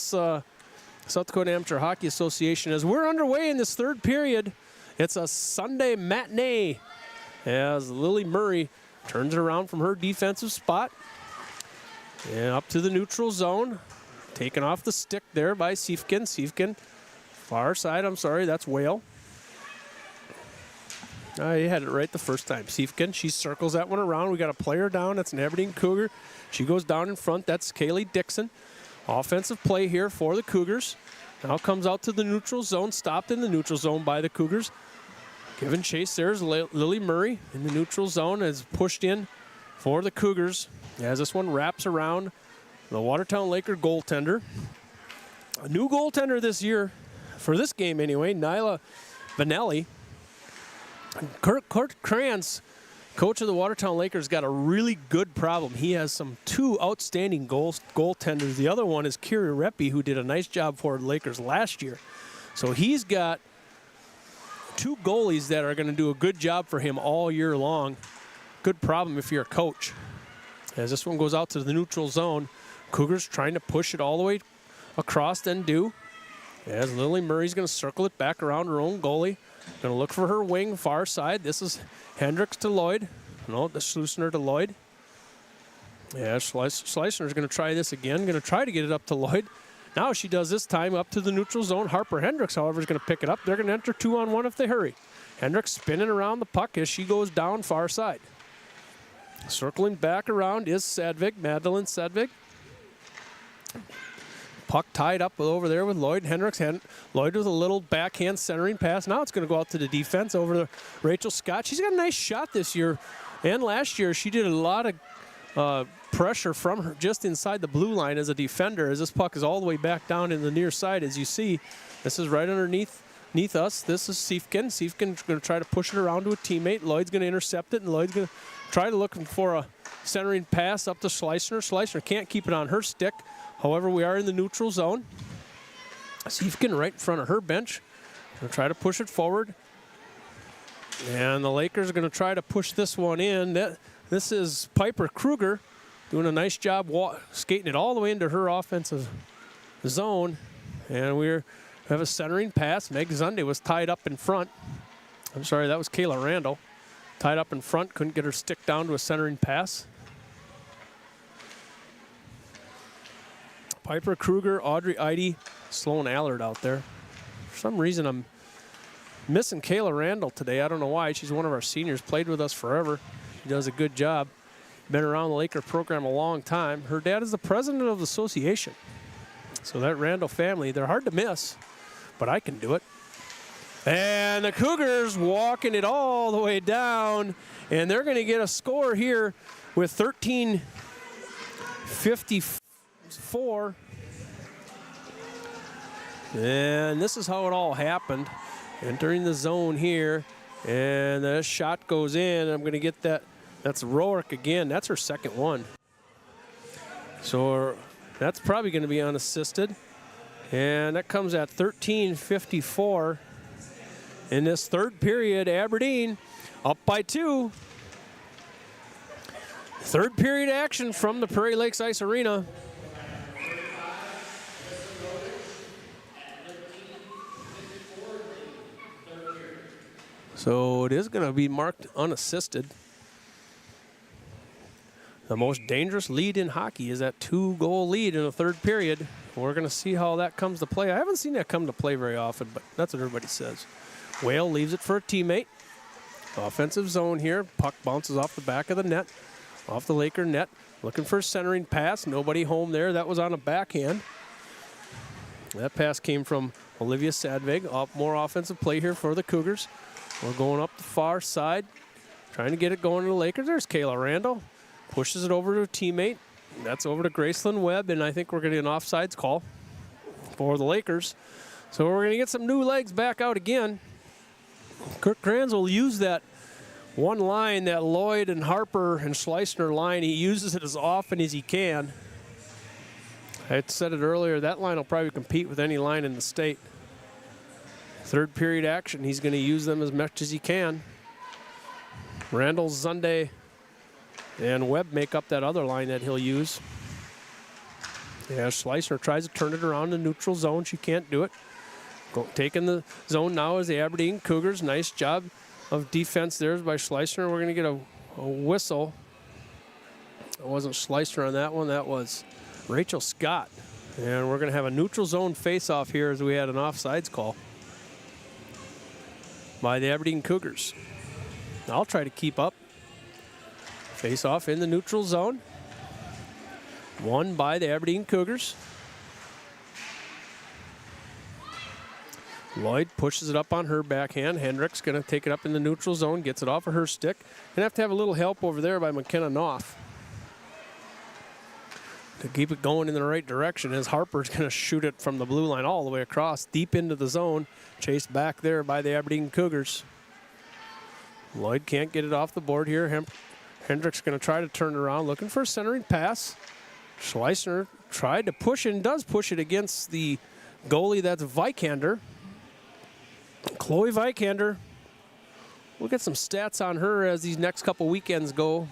South Dakota Amateur Hockey Association. As we're underway in this third period, it's a Sunday matinee as Lily Murray turns it around from her defensive spot and up to the neutral zone. Taken off the stick there by Siefken. Siefken, far side, I'm sorry, that's Whale. You had it right the first time. Siefken, she circles that one around. We got a player down. That's an Aberdeen Cougar. She goes down in front. That's Kaylee Dixon. Offensive play here for the Cougars. Now comes out to the neutral zone. Stopped in the neutral zone by the Cougars. Giving chase, there's Lily Murray in the neutral zone, is pushed in for the Cougars as this one wraps around the Watertown Laker goaltender. A new goaltender this year, for this game anyway, Nyla Vanelli. Kurt Kranz, coach of the Watertown Lakers, got a really good problem. He has 2 outstanding goaltenders. The other one is Kiri Reppy, who did a nice job for the Lakers last year. So he's got 2 goalies that are going to do a good job for him all year long. Good problem if you're a coach. as this one goes out to the neutral zone. Cougars trying to push it all the way across and do. As Lily Murray's going to circle it back around her own goalie. Going to look for her wing far side. This is Hendricks to Lloyd. No, the Schleusner to Lloyd. Yeah, Schleusner's going to try this again. Going to try to get it up to Lloyd. Now she does this time up to the neutral zone. Harper Hendricks, however, is going to pick it up. They're going to enter 2-on-1 if they hurry. Hendricks spinning around the puck as she goes down far side. Circling back around is Sadvig, Madeline Sadvig. Puck tied up over there with Lloyd. Hendricks. Lloyd with a little backhand centering pass. Now it's going to go out to the defense over to Rachel Scott. She's got a nice shot this year. And last year she did a lot of pressure from her just inside the blue line as a defender, as this puck is all the way back down in the near side. As you see, this is right underneath us. This is Siefken. Siefken's going to try to push it around to a teammate. Lloyd's going to intercept it, and Lloyd's going to try to look for a centering pass up to Schleusner. Schleusner can't keep it on her stick. However, we are in the neutral zone. Siefken right in front of her bench. Going to try to push it forward. And the Lakers are going to try to push this one in. This is Piper Kruger doing a nice job skating it all the way into her offensive zone. And we have a centering pass. Meg Zunde was tied up in front. I'm sorry, that was Kayla Randall. Tied up in front, couldn't get her stick down to a centering pass. Piper Kruger, Audrey Eide, Sloan Allard out there. For some reason, I'm missing Kayla Randall today. I don't know why. She's one of our seniors, played with us forever. She does a good job. Been around the Laker program a long time. Her dad is the president of the association. So that Randall family, they're hard to miss, but I can do it. And the Cougars walking it all the way down, and they're going to get a score here with 13:54. And this is how it all happened. Entering the zone here, and the shot goes in. I'm going to get that. That's Rourke again. That's her second one. So that's probably going to be unassisted. And that comes at 13:54. In this third period, Aberdeen up by 2. Third period action from the Prairie Lakes Ice Arena. So it is going to be marked unassisted. The most dangerous lead in hockey is that 2-goal lead in the third period. We're going to see how that comes to play. I haven't seen that come to play very often, but that's what everybody says. Whale leaves it for a teammate. Offensive zone here. Puck bounces off the back of the net, off the Laker net. Looking for a centering pass. Nobody home there. That was on a backhand. That pass came from Olivia Sadvig. More offensive play here for the Cougars. We're going up the far side, trying to get it going to the Lakers. There's Kayla Randall. Pushes it over to a teammate. That's over to Gracelyn Webb, and I think we're getting an offsides call for the Lakers. So we're going to get some new legs back out again. Kirk Kranz will use that one line, that Lloyd and Harper and Schleusner line. He uses it as often as he can. I had said it earlier, that line will probably compete with any line in the state. Third period action, he's going to use them as much as he can. Randall, Zunde, and Webb make up that other line that he'll use. Yeah, Schleusner tries to turn it around the neutral zone. She can't do it. Taking the zone now is the Aberdeen Cougars. Nice job of defense there by Schleusner. We're going to get a whistle. It wasn't Schleusner on that one. That was Rachel Scott. And we're going to have a neutral zone face-off here as we had an offsides call by the Aberdeen Cougars. I'll try to keep up. Face-off in the neutral zone. Won by the Aberdeen Cougars. Lloyd pushes it up on her backhand. Hendricks going to take it up in the neutral zone, gets it off of her stick. Going to have a little help over there by McKenna Knopf to keep it going in the right direction, as Harper's going to shoot it from the blue line all the way across, deep into the zone. Chased back there by the Aberdeen Cougars. Lloyd can't get it off the board here. Hendricks going to try to turn it around, looking for a centering pass. Schleusner tried to push it and does push it against the goalie. That's Vikander. Chloe Vikander. We'll get some stats on her as these next couple weekends go.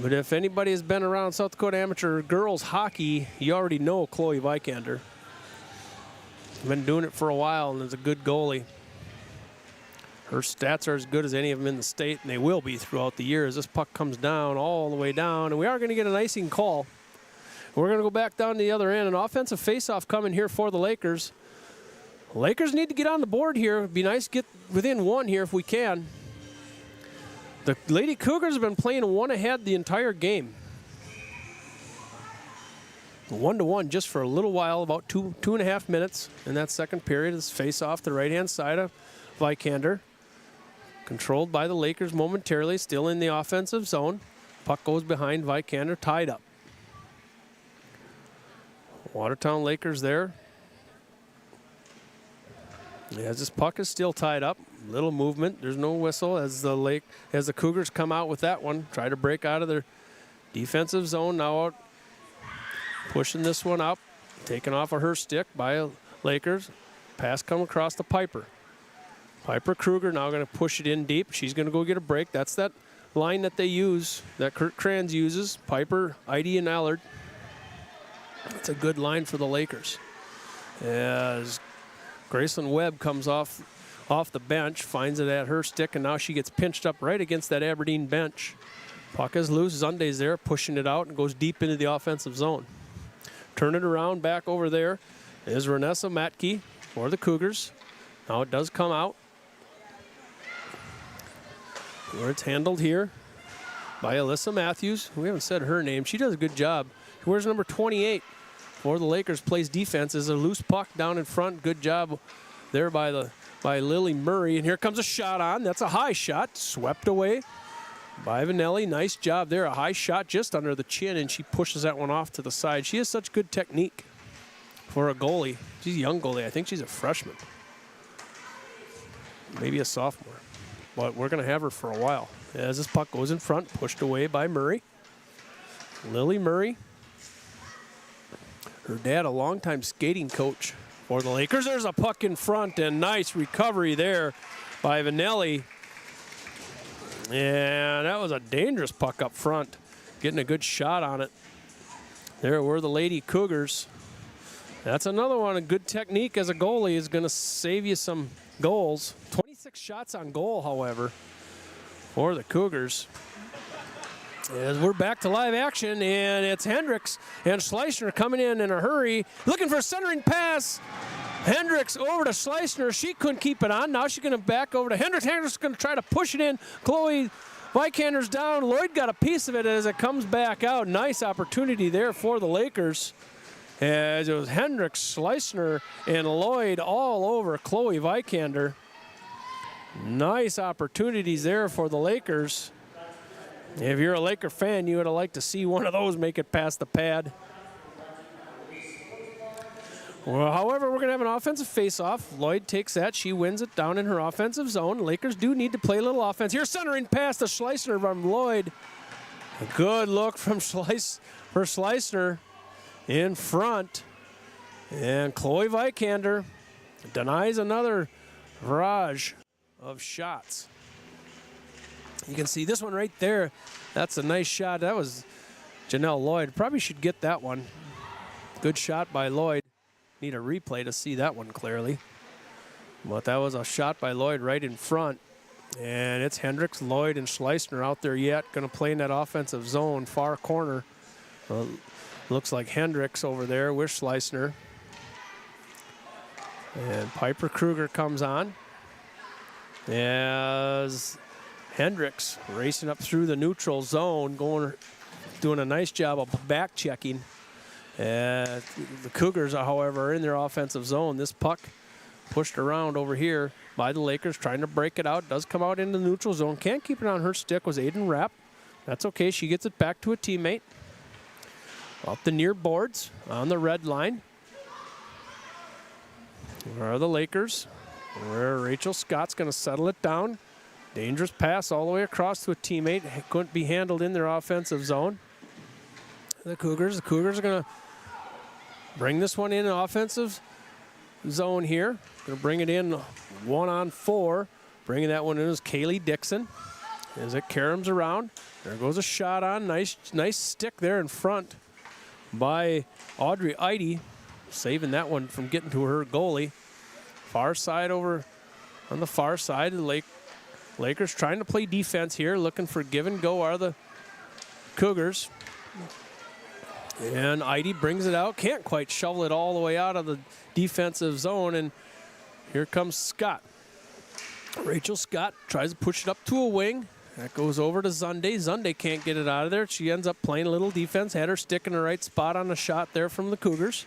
But if anybody has been around South Dakota amateur girls hockey, you already know Chloe Vikander. Been doing it for a while and is a good goalie. Her stats are as good as any of them in the state, and they will be throughout the year as this puck comes down, all the way down. And we are going to get an icing call. We're going to go back down to the other end. An offensive faceoff coming here for the Lakers. Lakers need to get on the board here. It'd be nice to get within one here if we can. The Lady Cougars have been playing one ahead the entire game. 1-1 just for a little while, about two and a half minutes in that second period. This face off the right-hand side of Vikander. Controlled by the Lakers momentarily, still in the offensive zone. Puck goes behind Vikander, tied up. Watertown Lakers there. As this puck is still tied up, little movement. There's no whistle as the Cougars come out with that one. Try to break out of their defensive zone. Now out, pushing this one up, taken off of her stick by Lakers. Pass come across to Piper. Piper Kruger now going to push it in deep. She's going to go get a break. That's that line that they use, that Kurt Kranz uses. Piper, Heidi, and Allard. That's a good line for the Lakers. As Graceland Webb comes off the bench, finds it at her stick, and now she gets pinched up right against that Aberdeen bench. Puck is loose. Zunday's there, pushing it out and goes deep into the offensive zone. Turn it around back over there is Renessa Matke for the Cougars. Now it does come out. Where it's handled here by Alyssa Matthews. We haven't said her name. She does a good job. Where's number 28 for the Lakers? Plays defense. Is a loose puck down in front. Good job there by Lily Murray. And here comes a shot on. That's a high shot. Swept away by Vanelli. Nice job there. A high shot just under the chin, and she pushes that one off to the side. She has such good technique for a goalie. She's a young goalie. I think she's a freshman. Maybe a sophomore. But we're going to have her for a while. As this puck goes in front, pushed away by Murray. Lily Murray. Her dad, a longtime skating coach for the Lakers. There's a puck in front, and nice recovery there by Vanelli. And that was a dangerous puck up front. Getting a good shot on it. There were the Lady Cougars. That's another one. A good technique as a goalie is going to save you some goals. 26 shots on goal, however, for the Cougars. As we're back to live action, and it's Hendricks and Schleissner coming in a hurry, looking for a centering pass. Hendricks over to Schleissner. She couldn't keep it on. Now she's going to back over to Hendricks. Hendricks is going to try to push it in. Chloe Vikander's down. Lloyd got a piece of it as it comes back out. Nice opportunity there for the Lakers. As it was Hendricks, Schleissner, and Lloyd all over Chloe Vikander. Nice opportunities there for the Lakers. If you're a Laker fan, you would have liked to see one of those make it past the pad. Well, however, we're going to have an offensive face-off. Lloyd takes that. She wins it down in her offensive zone. Lakers do need to play a little offense. Here's centering pass to Schleissner from Lloyd. A good look from Schleissner in front. And Chloe Vikander denies another barrage of shots. You can see this one right there. That's a nice shot. That was Janelle Lloyd. Probably should get that one. Good shot by Lloyd. Need a replay to see that one clearly. But that was a shot by Lloyd right in front. And it's Hendricks, Lloyd, and Schleissner out there yet. Going to play in that offensive zone, far corner. Looks like Hendricks over there with Schleissner. And Piper Kruger comes on. As Hendricks racing up through the neutral zone, doing a nice job of back checking. The Cougars, however, are in their offensive zone. This puck pushed around over here by the Lakers, trying to break it out. Does come out into the neutral zone. Can't keep it on her stick was Aiden Rapp. That's okay. She gets it back to a teammate. Up the near boards on the red line. Where are the Lakers? Where Rachel Scott's going to settle it down. Dangerous pass all the way across to a teammate. Couldn't be handled in their offensive zone. The Cougars are going to bring this one in an offensive zone here. Going to bring it in 1-on-4. Bringing that one in is Kaylee Dixon. as it caroms around. There goes a shot on. Nice stick there in front by Audrey Eide, saving that one from getting to her goalie. Far side over on the far side. The Lakers trying to play defense here, looking for give and go are the Cougars. And Eide brings it out. Can't quite shovel it all the way out of the defensive zone. And here comes Scott. Rachel Scott tries to push it up to a wing. That goes over to Zunde. Zunde can't get it out of there. She ends up playing a little defense. Had her stick in the right spot on the shot there from the Cougars.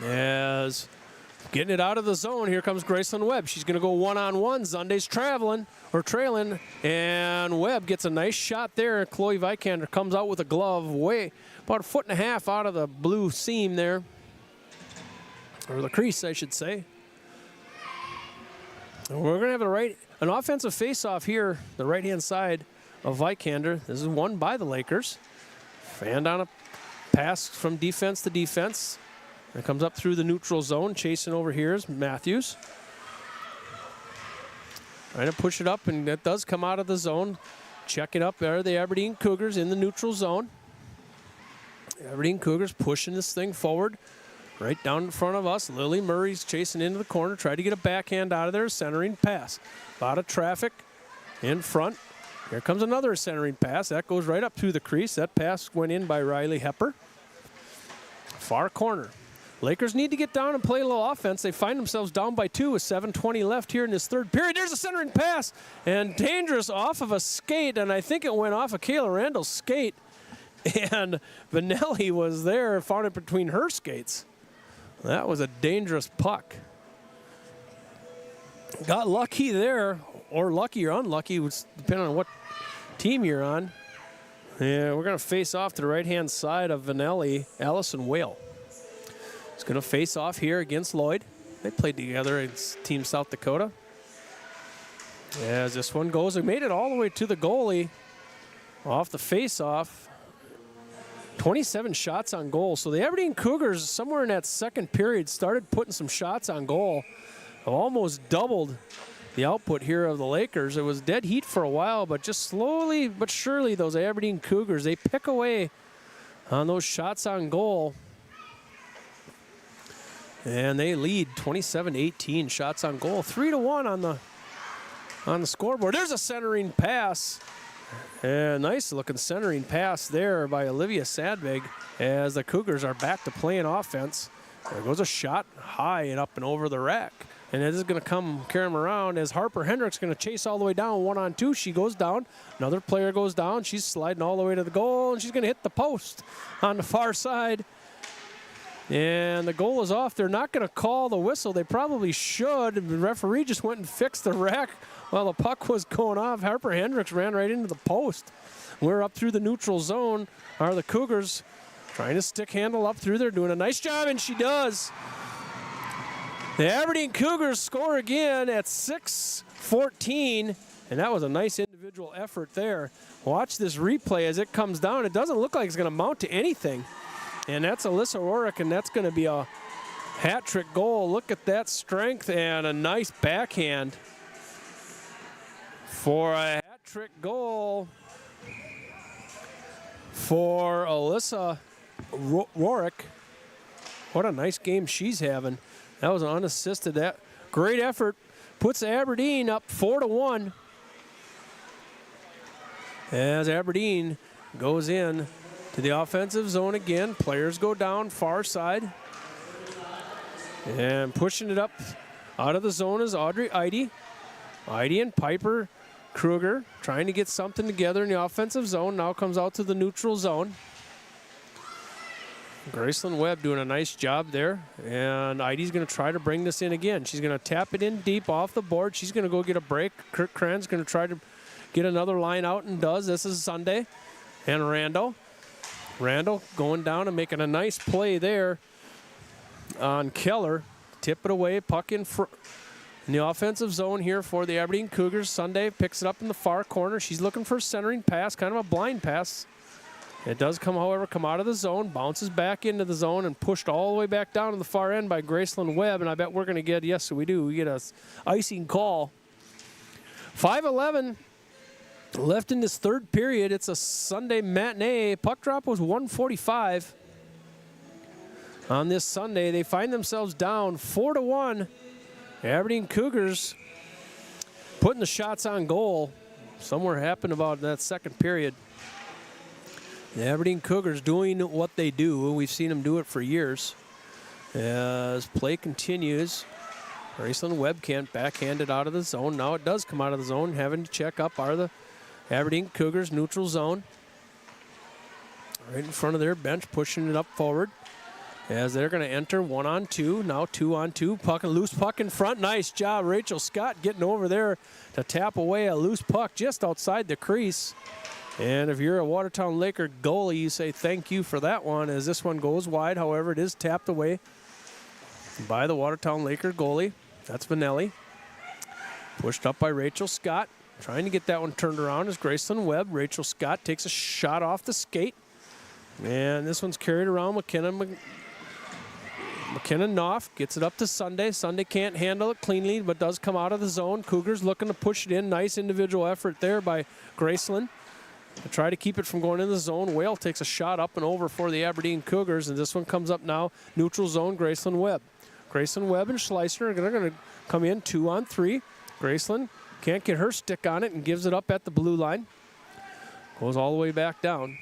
As getting it out of the zone, here comes Graceland Webb. She's going to go one-on-one. Zunde's trailing, and Webb gets a nice shot there. Chloe Vikander comes out with a glove way about 1.5 feet out of the blue seam there, or the crease, I should say. And we're going to have an offensive face-off here, the right-hand side of Vikander. This is won by the Lakers. Fanned on a pass from defense to defense. It comes up through the neutral zone. Chasing over here is Matthews. Trying to push it up, and that does come out of the zone. Check it up there, the Aberdeen Cougars in the neutral zone. Aberdeen Cougars pushing this thing forward. Right down in front of us. Lily Murray's chasing into the corner. Tried to get a backhand out of there. Centering pass. A lot of traffic in front. Here comes another centering pass. That goes right up through the crease. That pass went in by Riley Hepper. Far corner. Lakers need to get down and play a little offense. They find themselves down by 2 with 7:20 left here in this third period. There's a centering pass. And dangerous off of a skate. And I think it went off of Kayla Randall's skate. And Vanelli was there, found it between her skates. That was a dangerous puck. Got lucky there, or lucky or unlucky, depending on what team you're on. And we're going to face off to the right-hand side of Vanelli, Allison Whale. It's going to face off here against Lloyd. They played together against Team South Dakota. As this one goes, they made it all the way to the goalie off the face-off. 27 shots on goal. So the Aberdeen Cougars, somewhere in that second period, started putting some shots on goal. Almost doubled the output here of the Lakers. It was dead heat for a while, but just slowly but surely, those Aberdeen Cougars, they pick away on those shots on goal. And they lead 27-18 shots on goal. 3-1 on the scoreboard. There's a centering pass. And nice looking centering pass there by Olivia Sadvig as the Cougars are back to playing offense. There goes a shot high and up and over the rack. And it is going to carry him around as Harper Hendricks going to chase all the way down 1-on-2. She goes down. Another player goes down. She's sliding all the way to the goal, and she's going to hit the post on the far side. And the goal is off. They're not going to call the whistle. They probably should. The referee just went and fixed the rack while the puck was going off. Harper Hendricks ran right into the post. We're up through the neutral zone. Are the Cougars trying to stick handle up through there, doing a nice job, and she does. The Aberdeen Cougars score again at 6:14, and that was a nice individual effort there. Watch this replay as it comes down. It doesn't look like it's going to mount to anything. And that's Alyssa Rorick, and that's going to be a hat trick goal. Look at that strength and a nice backhand for a hat trick goal for Alyssa Rorick. What a nice game she's having. That was an unassisted. That great effort puts Aberdeen up 4-1 as Aberdeen goes in to the offensive zone again. Players go down far side. And pushing it up out of the zone is Audrey Eide. Eide and Piper Kruger trying to get something together in the offensive zone. Now comes out to the neutral zone. Graceland Webb doing a nice job there. And Eide's going to try to bring this in again. She's going to tap it in deep off the board. She's going to go get a break. Kirk Cran's going to try to get another line out and does. This is Sunday. And Randall going down and making a nice play there on Keller. Tip it away, puck in the offensive zone here for the Aberdeen Cougars. Sunday picks it up in the far corner. She's looking for a centering pass, kind of a blind pass. It does however, come out of the zone, bounces back into the zone and pushed all the way back down to the far end by Graceland Webb. And I bet we're going to get, yes, we do, we get a icing call. 5:11 left in this third period. It's a Sunday matinee. Puck drop was 1:45. On this Sunday, they find themselves down 4-1. Aberdeen Cougars putting the shots on goal. Somewhere happened about that second period. The Aberdeen Cougars doing what they do. We've seen them do it for years. As play continues, Graceland Webb can't backhand it out of the zone. Now it does come out of the zone. Having to check up are the Aberdeen Cougars neutral zone. Right in front of their bench, pushing it up forward. As they're going to enter 1-on-2. Now 2-on-2. Puck, a loose puck in front. Nice job, Rachel Scott getting over there to tap away a loose puck just outside the crease. And if you're a Watertown Laker goalie, you say thank you for that one, as this one goes wide. However, it is tapped away by the Watertown Laker goalie. That's Vanelli. Pushed up by Rachel Scott. Trying to get that one turned around is Graceland Webb. Rachel Scott takes a shot off the skate. And this one's carried around. McKenna Knopf gets it up to Sunday. Sunday can't handle it cleanly, but does come out of the zone. Cougars looking to push it in. Nice individual effort there by Graceland to try to keep it from going in the zone. Whale takes a shot up and over for the Aberdeen Cougars, and this one comes up now. Neutral zone, Graceland Webb. Graceland Webb and Schleissner are going to come in 2-on-3. Graceland can't get her stick on it and gives it up at the blue line. Goes all the way back down.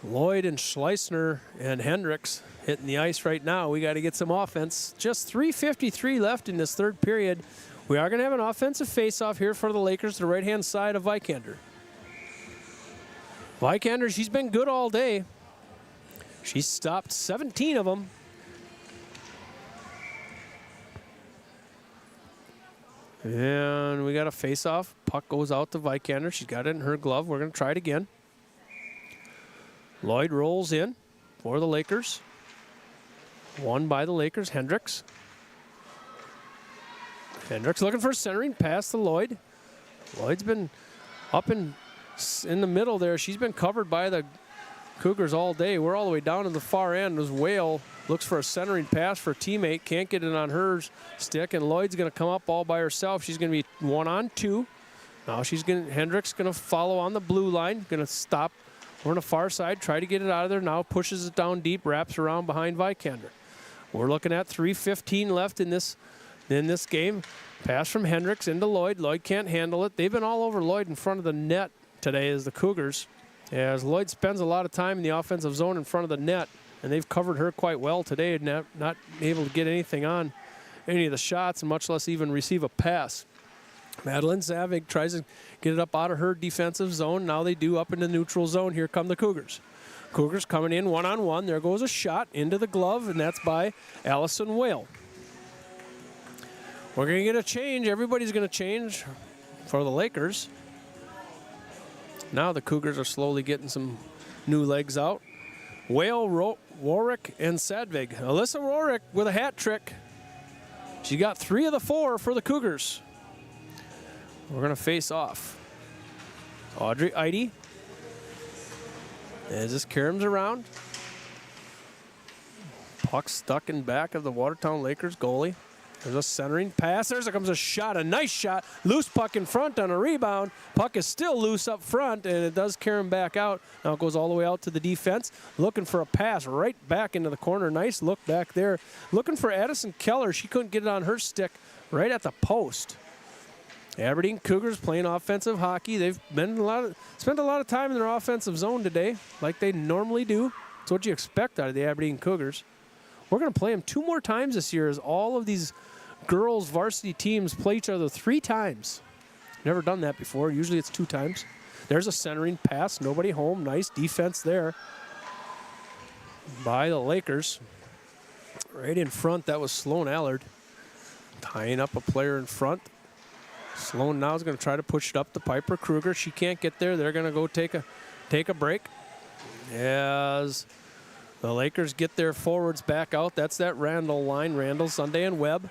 Lloyd and Schleissner and Hendricks hitting the ice right now. We got to get some offense. Just 3:53 left in this third period. We are going to have an offensive face-off here for the Lakers to the right-hand side of Vikander. Vikander, she's been good all day. She's stopped 17 of them. And we got a face-off. Puck goes out to Vikander. She's got it in her glove. We're going to try it again. Lloyd rolls in for the Lakers. Won by the Lakers, Hendricks. Hendricks looking for a centering pass to Lloyd. Lloyd's been up in the middle there. She's been covered by the Cougars all day. We're all the way down to the far end as Whale looks for a centering pass for a teammate. Can't get it on her stick, and Lloyd's going to come up all by herself. She's going to be 1-on-2. Now Hendricks going to follow on the blue line. Going to stop. We're on the far side, try to get it out of there. Now pushes it down deep, wraps around behind Vikander. We're looking at 3:15 left in this game. Pass from Hendricks into Lloyd. Lloyd can't handle it. They've been all over Lloyd in front of the net today as the Cougars. As Lloyd spends a lot of time in the offensive zone in front of the net, and they've covered her quite well today, not able to get anything on any of the shots, much less even receive a pass. Madeline Zavig tries to get it up out of her defensive zone. Now they do up in the neutral zone. Here come the Cougars. Cougars coming in 1-on-1. There goes a shot into the glove, and that's by Allison Whale. We're going to get a change. Everybody's going to change for the Lakers. Now the Cougars are slowly getting some new legs out. Whale, Warwick, and Sadvig. Alyssa Warwick with a hat trick. She got 3 of the 4 for the Cougars. We're going to face off. Audrey Eide. As this caroms around. Puck stuck in back of the Watertown Lakers goalie. There's a centering pass. There comes a shot, a nice shot. Loose puck in front on a rebound. Puck is still loose up front, and it does carom back out. Now it goes all the way out to the defense. Looking for a pass right back into the corner. Nice look back there. Looking for Addison Keller. She couldn't get it on her stick right at the post. Aberdeen Cougars playing offensive hockey. They've spent a lot of time in their offensive zone today, like they normally do. That's what you expect out of the Aberdeen Cougars. We're going to play them 2 more times this year, as all of these girls varsity teams play each other 3 times. Never done that before. Usually it's 2 times. There's a centering pass. Nobody home. Nice defense there by the Lakers. Right in front, that was Sloan Allard tying up a player in front. Sloan now is going to try to push it up to Piper Kruger. She can't get there. They're going to go take a break. As the Lakers get their forwards back out. That's that Randall line. Randall, Sunday, and Webb.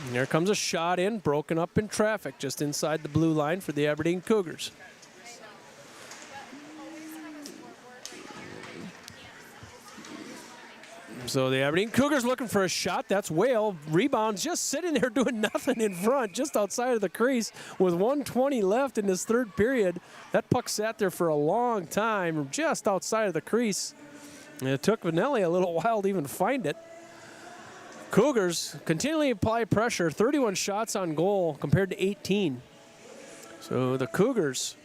And there comes a shot in, broken up in traffic just inside the blue line for the Aberdeen Cougars. So the Aberdeen Cougars looking for a shot. That's Whale. Rebounds just sitting there doing nothing in front, just outside of the crease with 1:20 left in this third period. That puck sat there for a long time, just outside of the crease. And it took Vanelli a little while to even find it. Cougars continually apply pressure, 31 shots on goal compared to 18. So the Cougars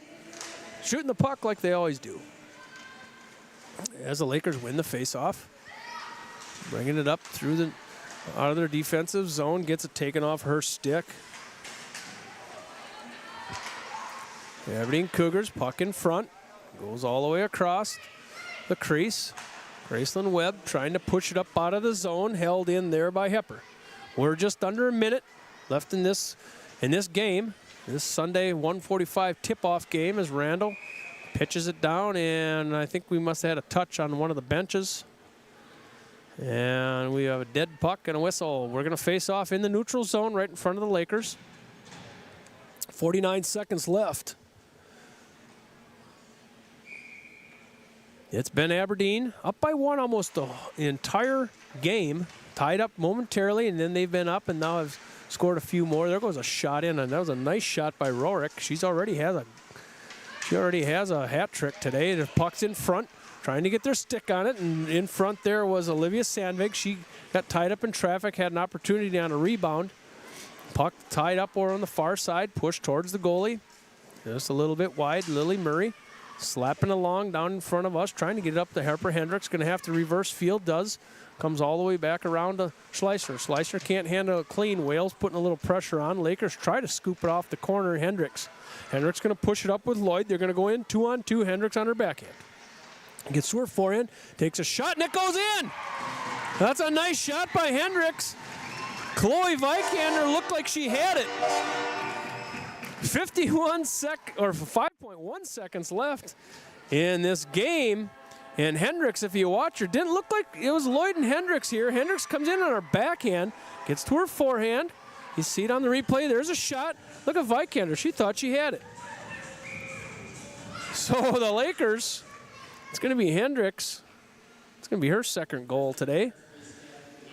shooting the puck like they always do. As the Lakers win the faceoff, bringing it up through out of their defensive zone, gets it taken off her stick. The Aberdeen Cougars, puck in front, goes all the way across the crease. Gracelyn Webb trying to push it up out of the zone, held in there by Hepper. We're just under a minute left in this game. This Sunday 1:45 tip-off game as Randall pitches it down, and I think we must have had a touch on one of the benches. And we have a dead puck and a whistle. We're going to face off in the neutral zone right in front of the Lakers. 49 seconds left. It's been Aberdeen up by one almost the entire game, tied up momentarily, and then they've been up and now have scored a few more. There goes a shot in, and that was a nice shot by Rorick. She already has a hat trick today. The puck's in front, trying to get their stick on it, and in front there was Olivia Sandvig. She got tied up in traffic, had an opportunity on a rebound. Puck tied up over on the far side, pushed towards the goalie. Just a little bit wide. Lily Murray slapping along down in front of us, trying to get it up to Harper Hendricks. Going to have to reverse field, does. Comes all the way back around to Schleicher. Schleicher can't handle it clean. Wales putting a little pressure on. Lakers try to scoop it off the corner. Hendricks going to push it up with Lloyd. They're going to go in 2-on-2. Hendricks on her backhand. Gets to her forehand, takes a shot, and it goes in. That's a nice shot by Hendricks. Chloe Vikander looked like she had it. 5.1 seconds left in this game. And Hendricks, if you watch her, didn't look like it was Lloyd and Hendricks here. Hendricks comes in on her backhand, gets to her forehand. You see it on the replay. There's a shot. Look at Vikander. She thought she had it. So the Lakers, it's going to be Hendricks. It's going to be her second goal today.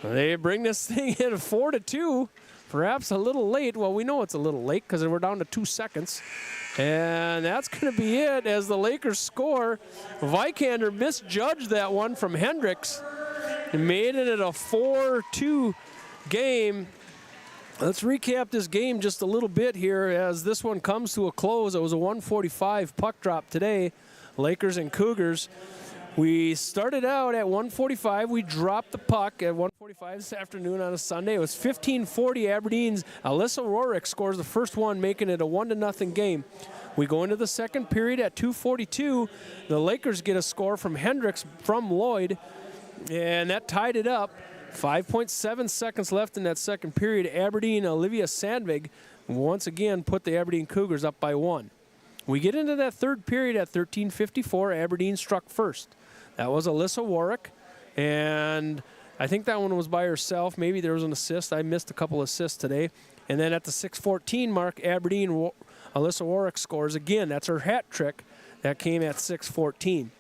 They bring this thing in 4-2. Perhaps a little late. Well, we know it's a little late because we're down to 2 seconds. And that's going to be it as the Lakers score. Vikander misjudged that one from Hendricks and made it a 4-2 game. Let's recap this game just a little bit here as this one comes to a close. It was a 1:45 puck drop today, Lakers and Cougars. We started out at 1:45. We dropped the puck at 1:45 this afternoon on a Sunday. It was 15:40 Aberdeen's. Alyssa Rorick scores the first one, making it a 1-0 game. We go into the second period at 2:42. The Lakers get a score from Hendricks from Lloyd, and that tied it up. 5.7 seconds left in that second period. Aberdeen, Olivia Sandvig, once again put the Aberdeen Cougars up by 1. We get into that third period at 13:54. Aberdeen struck first. That was Alyssa Warwick, and I think that one was by herself. Maybe there was an assist. I missed a couple assists today. And then at the 6:14 mark, Aberdeen, Alyssa Warwick scores again. That's her hat trick. That came at 6:14.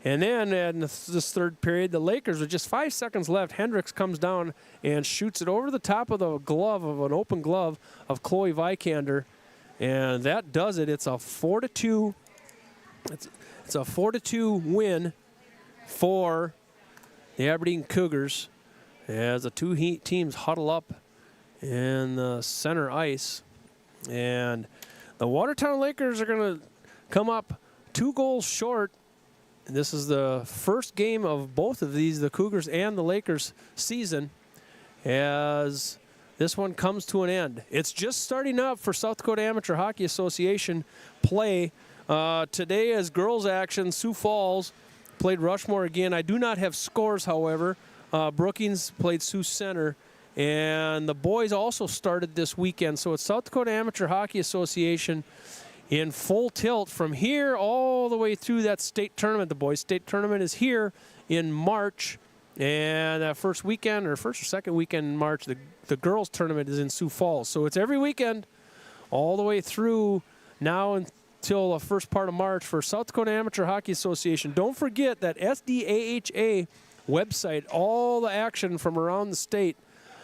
And then in this third period, the Lakers, with just 5 seconds left, Hendricks comes down and shoots it over the top of the glove, of an open glove, of Chloe Vikander. And that does it. It's a 4-2. It's a 4-2 win for the Aberdeen Cougars as the two teams huddle up in the center ice. And the Watertown Lakers are going to come up 2 goals short. And this is the first game of both of these, the Cougars and the Lakers season, as this one comes to an end. It's just starting up for South Dakota Amateur Hockey Association play. Today as girls action, Sioux Falls played Rushmore again. I do not have scores, however. Brookings played Sioux Center. And the boys also started this weekend. So it's South Dakota Amateur Hockey Association in full tilt from here all the way through that state tournament. The boys' state tournament is here in March. And that first weekend, or first or second weekend in March, the girls' tournament is in Sioux Falls. So it's every weekend all the way through now until the first part of March for South Dakota Amateur Hockey Association. Don't forget that SDAHA website. All the action from around the state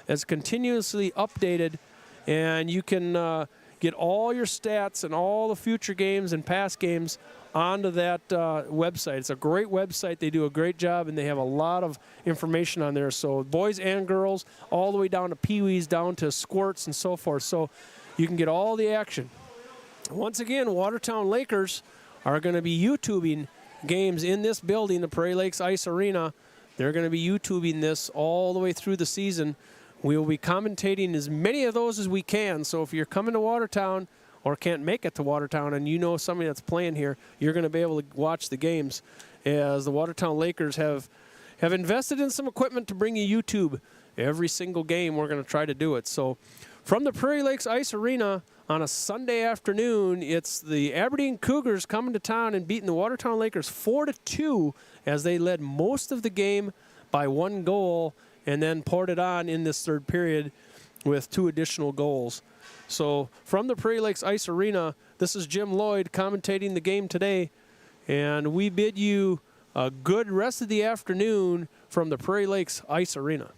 is continuously updated, and you can get all your stats and all the future games and past games onto that website. It's a great website. They do a great job, and they have a lot of information on there. So boys and girls, all the way down to peewees, down to squirts and so forth. So you can get all the action. Once again, Watertown Lakers are going to be YouTubing games in this building, the Prairie Lakes Ice Arena. They're going to be YouTubing this all the way through the season. We will be commentating as many of those as we can. So if you're coming to Watertown or can't make it to Watertown and you know somebody that's playing here, you're going to be able to watch the games, as the Watertown Lakers have invested in some equipment to bring you YouTube every single game. We're going to try to do it. So from the Prairie Lakes Ice Arena on a Sunday afternoon, it's the Aberdeen Cougars coming to town and beating the Watertown Lakers 4-2 as they led most of the game by 1 goal and then poured it on in this third period with 2 additional goals. So from the Prairie Lakes Ice Arena, this is Jim Lloyd commentating the game today, and we bid you a good rest of the afternoon from the Prairie Lakes Ice Arena.